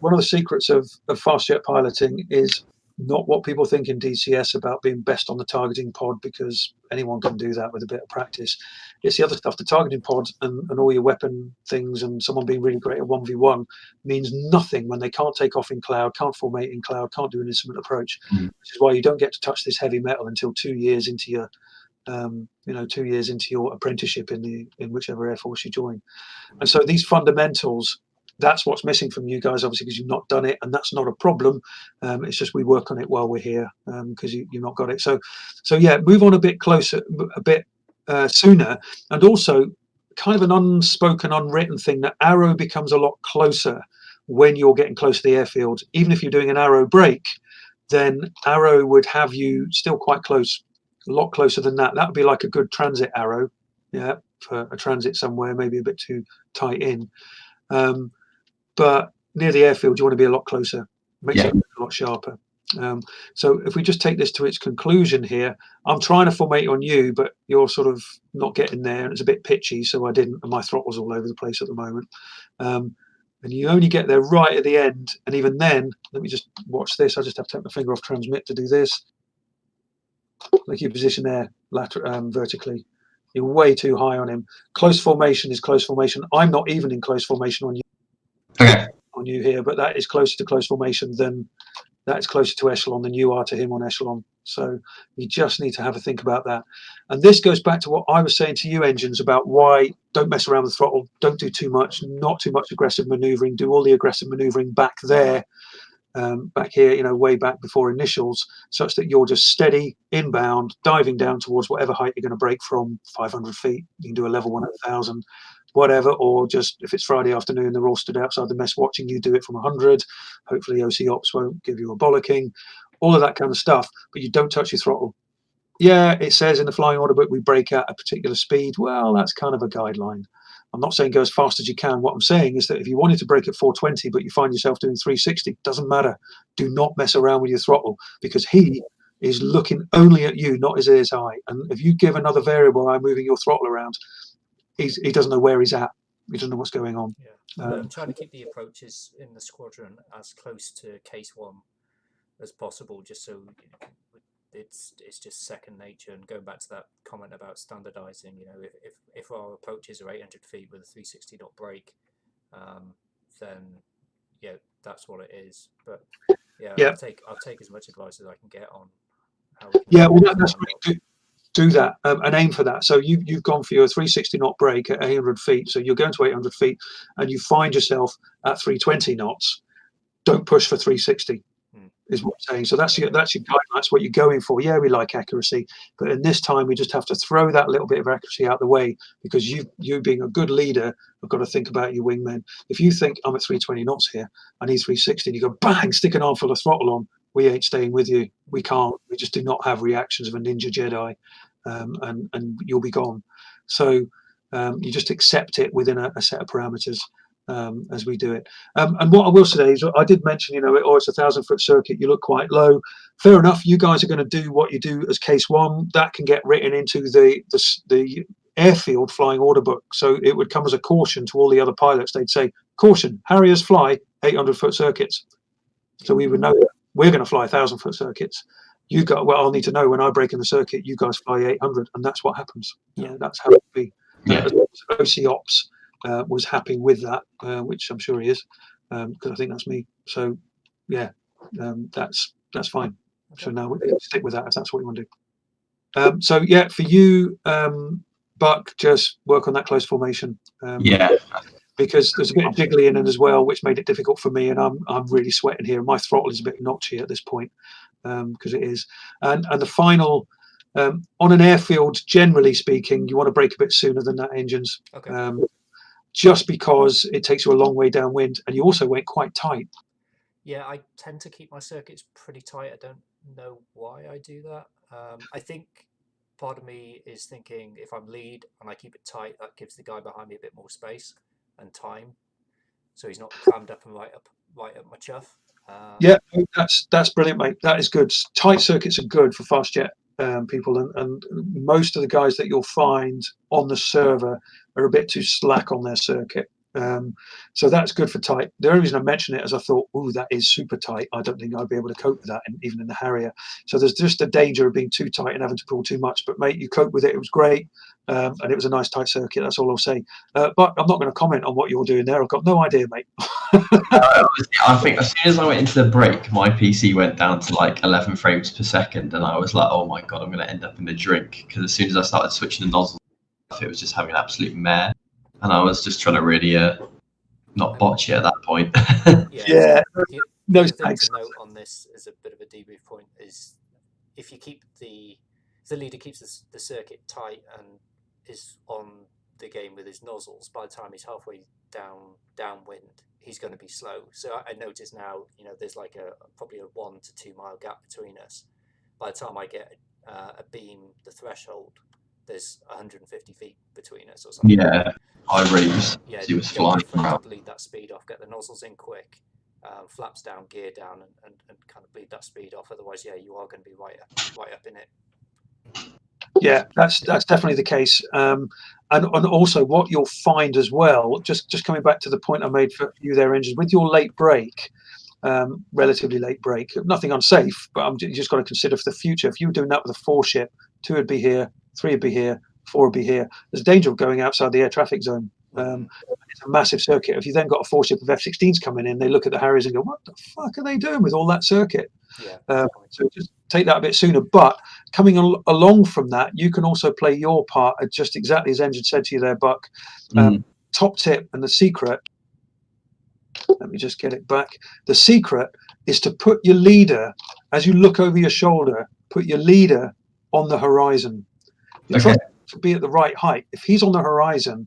one of the secrets of fast jet piloting is not what people think in DCS about being best on the targeting pod, because anyone can do that with a bit of practice. It's the other stuff. The targeting pod and all your weapon things and someone being really great at 1v1 means nothing when they can't take off in cloud, can't formate in cloud, can't do an instrument approach, which is why you don't get to touch this heavy metal until 2 years into your 2 years into your apprenticeship in whichever air force you join. And so these fundamentals, that's what's missing from you guys, obviously, because you've not done it, and that's not a problem. It's just we work on it while we're here, because you've not got it. So yeah, move on a bit closer, a bit sooner, and also kind of an unspoken, unwritten thing that Arrow becomes a lot closer when you're getting close to the airfield. Even if you're doing an Arrow break, then Arrow would have you still quite close, a lot closer than that. That would be like a good transit Arrow, yeah, for a transit somewhere, maybe a bit too tight in. But near the airfield, you want to be a lot closer. Makes it a lot sharper. So if we just take this to its conclusion here, I'm trying to formate on you, but you're sort of not getting there, and it's a bit pitchy, so I didn't, and my throttle's all over the place at the moment. And you only get there right at the end, and even then, let me just watch this. I just have to take my finger off transmit to do this. Make your position there vertically. You're way too high on him. Close formation is close formation. I'm not even in close formation on you. Okay. On you here, but that is closer to close formation than that is closer to echelon than you are to him on echelon. So you just need to have a think about that. And this goes back to what I was saying to you, Engines, about why don't mess around with throttle, don't do too much, not too much aggressive maneuvering, do all the aggressive maneuvering back there, back here, way back before initials, such that you're just steady, inbound, diving down towards whatever height you're going to break from, 500 feet. You can do a level 1 at 1,000. Whatever, or just if it's Friday afternoon, they're all stood outside the mess watching you do it from 100. Hopefully OC Ops won't give you a bollocking, all of that kind of stuff, but you don't touch your throttle. Yeah, it says in the flying order book we break at a particular speed. Well, that's kind of a guideline. I'm not saying go as fast as you can. What I'm saying is that if you wanted to break at 420, but you find yourself doing 360, doesn't matter. Do not mess around with your throttle, because he is looking only at you, not his ears high. And if you give another variable by moving your throttle around, he doesn't know where he's at. He doesn't know what's going on. Yeah. I'm trying to keep the approaches in the squadron as close to case 1 as possible, just so it's just second nature. And going back to that comment about standardizing, if our approaches are 800 feet with a 360 knot break, then yeah, that's what it is. But yeah, Yeah. I'll take as much advice as I can get on how we can Well, that's stand really good. Do that and aim for that. So you've gone for your 360 knot break at 800 feet. So you're going to 800 feet, and you find yourself at 320 knots. Don't push for 360. Is what I'm saying. So that's your guide. That's what you're going for. Yeah, we like accuracy, but in this time we just have to throw that little bit of accuracy out the way, because you being a good leader have got to think about your wingmen. If you think I'm at 320 knots here, I need 360, and you go bang, stick an armful of throttle on, we ain't staying with you. We can't. We just do not have reactions of a ninja Jedi, and you'll be gone. So you just accept it within a set of parameters. As we do it. And what I will say is, I did mention, it's a 1,000-foot circuit, you look quite low. Fair enough, you guys are going to do what you do as case one. That can get written into the airfield flying order book. So it would come as a caution to all the other pilots. They'd say, caution, Harriers fly 800-foot circuits. So we would know that we're going to fly 1,000-foot circuits. I'll need to know when I break in the circuit, you guys fly 800, and that's what happens. That's how it would be. As long as OC Ops was happy with that, which I'm sure he is, because I think that's me. So that's fine. Okay. So now we can stick with that if that's what you want to do. So yeah, for you, Buck, just work on that close formation. Because there's a bit of jiggly in it as well, which made it difficult for me, and I'm really sweating here. My throttle is a bit notchy at this point, because it is. And the final, on an airfield, generally speaking, you want to break a bit sooner than that engines. Okay. Just because it takes you a long way downwind, and you also went quite tight. Yeah, I tend to keep my circuits pretty tight. I don't know why I do that. I think part of me is thinking, if I'm lead and I keep it tight, that gives the guy behind me a bit more space and time, so he's not crammed up and right up my chuff. Yeah, that's brilliant, mate. That is good. Tight circuits are good for fast jet people, and most of the guys that you'll find on the server are a bit too slack on their circuit. So that's good for tight. The only reason I mention it is I thought, that is super tight. I don't think I'd be able to cope with that, even in the Harrier. So there's just a danger of being too tight and having to pull too much. But mate, you cope with it. It was great, and it was a nice tight circuit. That's all I'll say. But I'm not going to comment on what you're doing there. I've got no idea, mate. I think as soon as I went into the break, my PC went down to like 11 frames per second, and I was like, "Oh my god, I'm going to end up in the drink." Because as soon as I started switching the nozzle, it was just having an absolute mare, and I was just trying to really not botch it at that point. The thing to note on this as a bit of a debrief point is, if you keep the leader keeps the circuit tight and is on the game with his nozzles, by the time he's halfway downwind, he's going to be slow. So I notice now, there's like probably a 1 to 2 mile gap between us. By the time I get a beam, the threshold, there's 150 feet between us or something. Yeah, I raised. Yeah, he was flying to bleed that speed off, get the nozzles in quick, flaps down, gear down, and kind of bleed that speed off. Otherwise, you are going to be right up in it. Yeah, that's definitely the case. And also what you'll find as well, just coming back to the point I made for you there, Engines, with your late break, relatively late break, nothing unsafe, but you just got to consider for the future. If you were doing that with a 4-ship, 2 would be here, 3 would be here, 4 would be here. There's a danger of going outside the air traffic zone. It's a massive circuit. If you then got a 4-ship of F-16s coming in, they look at the Harriers and go, "What the fuck are they doing with all that circuit?" So just take that a bit sooner. But coming along from that, you can also play your part, just exactly as Engine said to you there, Buck. Top tip and the secret, let me just get it back. The secret is to put your leader, as you look over your shoulder, put your leader on the horizon. You try to be at the right height. If he's on the horizon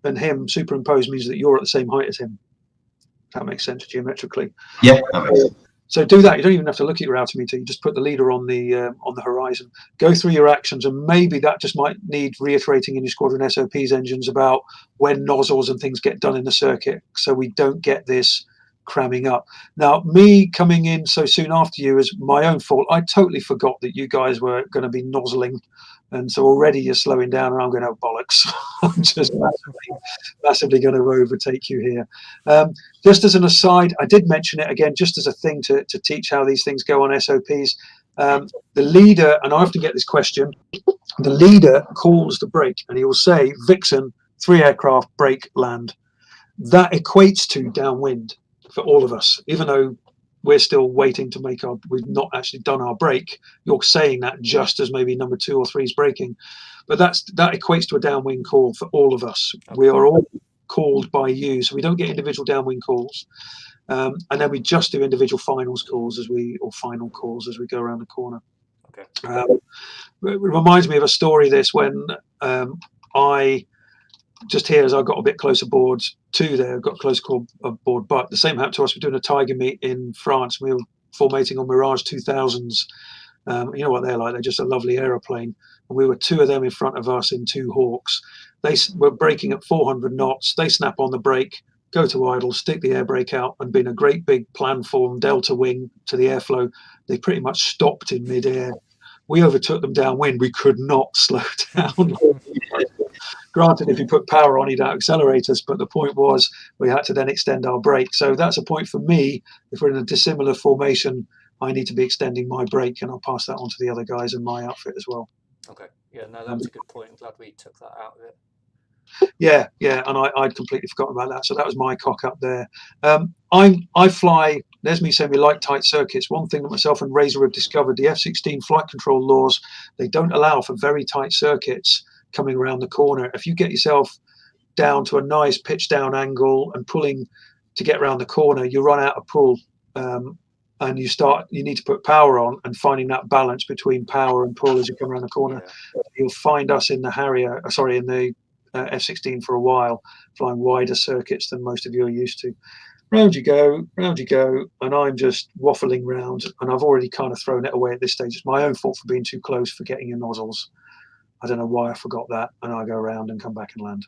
and him superimposed means that you're at the same height as him. That makes sense geometrically. Yeah, that makes sense. So do that. You don't even have to look at your altimeter. You just put the leader on the horizon. Go through your actions, and maybe that just might need reiterating in your squadron SOPs, Engines, about when nozzles and things get done in the circuit, so we don't get this cramming up. Now, me coming in so soon after you is my own fault. I totally forgot that you guys were going to be nozzling, and so already you're slowing down, and I'm going, "Oh bollocks!" I'm just massively going to overtake you here. Just as an aside, I did mention it again, just as a thing to teach how these things go on SOPs. The leader, and I often get this question, the leader calls the break, and he will say, "Vixen, 3 aircraft, break, land." that equates to downwind for all of us, even though we're still waiting to we've not actually done our break. You're saying that just as maybe number 2 or 3 is breaking, but that equates to a downwind call for all of us. Okay. We are all called by you, so we don't get individual downwind calls, and then we just do individual final calls as we go around the corner. Okay. It reminds me of a story, this, when I just here, as I got a bit closer aboard to there, got close aboard, but the same happened to us. We're doing a Tiger meet in France. We were formating on Mirage 2000s. You know what they're like? They're just a lovely aeroplane. And we were 2 of them in front of us in 2 Hawks. They were braking at 400 knots. They snap on the brake, go to idle, stick the air brake out, and being a great big plan form delta wing to the airflow, they pretty much stopped in midair. We overtook them downwind. We could not slow down. Granted, if you put power on, he'd accelerate us, but the point was we had to then extend our brake. So that's a point for me. If we're in a dissimilar formation, I need to be extending my brake, and I'll pass that on to the other guys in my outfit as well. Okay. Yeah, no, that was a good point. I'm glad we took that out of it. Yeah, and I'd completely forgotten about that. So that was my cock up there. I fly, there's me saying we like tight circuits. One thing that myself and Razor have discovered, the F-16 flight control laws, they don't allow for very tight circuits coming around the corner. If you get yourself down to a nice pitch down angle and pulling to get around the corner, you run out of pull, and you need to put power on, and finding that balance between power and pull as you come around the corner. Yeah. You'll find us in the Harrier, in the F-16 for a while, flying wider circuits than most of you are used to. Round you go, and I'm just waffling round, and I've already kind of thrown it away at this stage. It's my own fault for being too close, forgetting your nozzles. I don't know why I forgot that, and I go around and come back and land.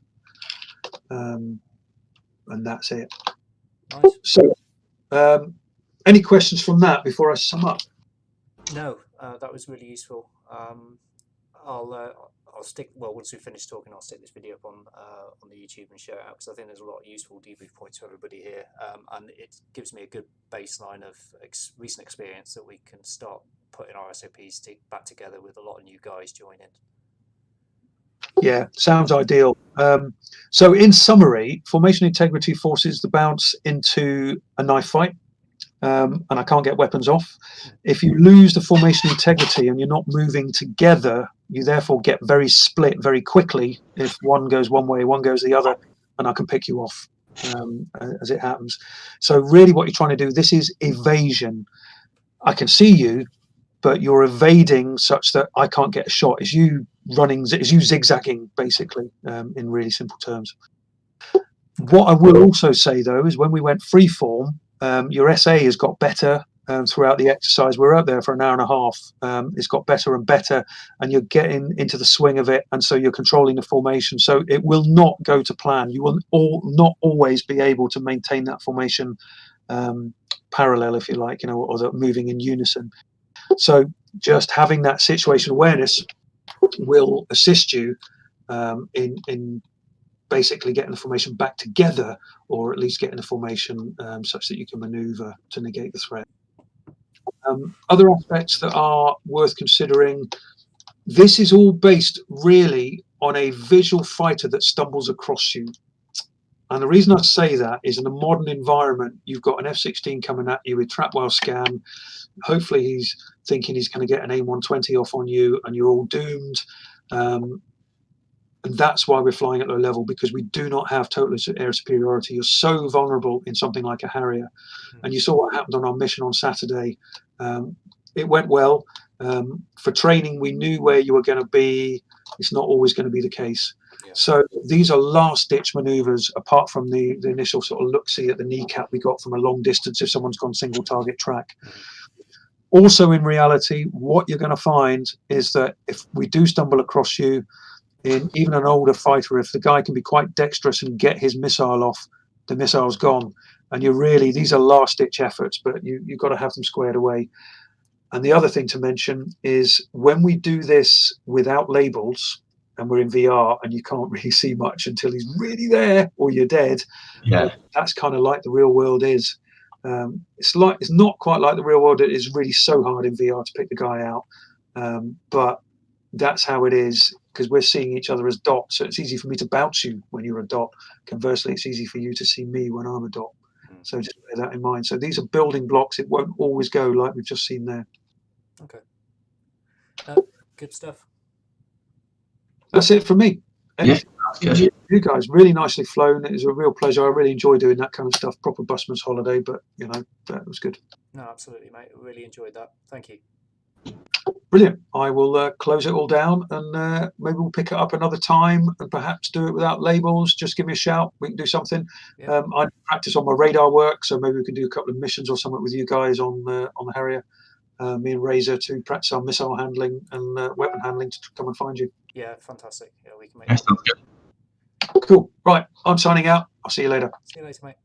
And that's it. Nice. So, any questions from that before I sum up? No, that was really useful. I'll stick. Well, once we finish talking, I'll stick this video up on the YouTube and share it out, because I think there's a lot of useful debrief points for everybody here, and it gives me a good baseline of recent experience that we can start putting our SOPs back together with a lot of new guys joining. Yeah, sounds ideal. So in summary, formation integrity forces the bounce into a knife fight, and I can't get weapons off. If you lose the formation integrity and you're not moving together, you therefore get very split very quickly. If one goes one way, one goes the other, and I can pick you off as it happens. So really what you're trying to do, this is evasion. I can see you, but you're evading such that I can't get a shot. It's you zigzagging, basically, in really simple terms. What I will also say, though, is when we went freeform, your SA has got better throughout the exercise. We're out there for an hour and a half. It's got better and better, and you're getting into the swing of it, and so you're controlling the formation. So it will not go to plan. You will not always be able to maintain that formation parallel, if you like, or moving in unison. So just having that situation awareness will assist you in basically getting the formation back together, or at least getting the formation such that you can maneuver to negate the threat. Other aspects that are worth considering, this is all based really on a visual fighter that stumbles across you. And the reason I say that is, in a modern environment, you've got an F-16 coming at you with trapwell scan. Hopefully he's thinking he's going to get an AIM-120 off on you, and you're all doomed. And that's why we're flying at low level, because we do not have total air superiority. You're so vulnerable in something like a Harrier. And you saw what happened on our mission on Saturday. It went well. For training, we knew where you were going to be. It's not always going to be the case. Yeah. So these are last-ditch manoeuvres, apart from the initial sort of look-see at the kneecap we got from a long distance if someone's gone single-target track. Also, in reality, what you're going to find is that if we do stumble across you, in even an older fighter, if the guy can be quite dexterous and get his missile off, the missile's gone. And these are last-ditch efforts, but you've got to have them squared away. And the other thing to mention is, when we do this without labels and we're in VR and you can't really see much until he's really there or you're dead, that's kind of like the real world is. It's not quite like the real world. It is really so hard in VR to pick the guy out, but that's how it is. because we're seeing each other as dots. So it's easy for me to bounce you when you're a dot. Conversely, it's easy for you to see me when I'm a dot. So just bear that in mind. So these are building blocks. It won't always go like we've just seen there. Okay. Good stuff. That's it from me. Yeah, that's good. You guys, really nicely flown. It was a real pleasure. I really enjoy doing that kind of stuff. Proper busman's holiday, but you know, that was good. No, absolutely, mate. Really enjoyed that. Thank you. Brilliant. I will close it all down, and maybe we'll pick it up another time and perhaps do it without labels. Just give me a shout. We can do something. Yeah. I practice on my radar work, so maybe we can do a couple of missions or something with you guys on the Harrier. Me and Razor to practice our missile handling and weapon handling to come and find you. Yeah, fantastic. Yeah, we can make That that. sounds good. Cool. Right. I'm signing out. I'll see you later. See you later, mate.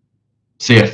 See ya.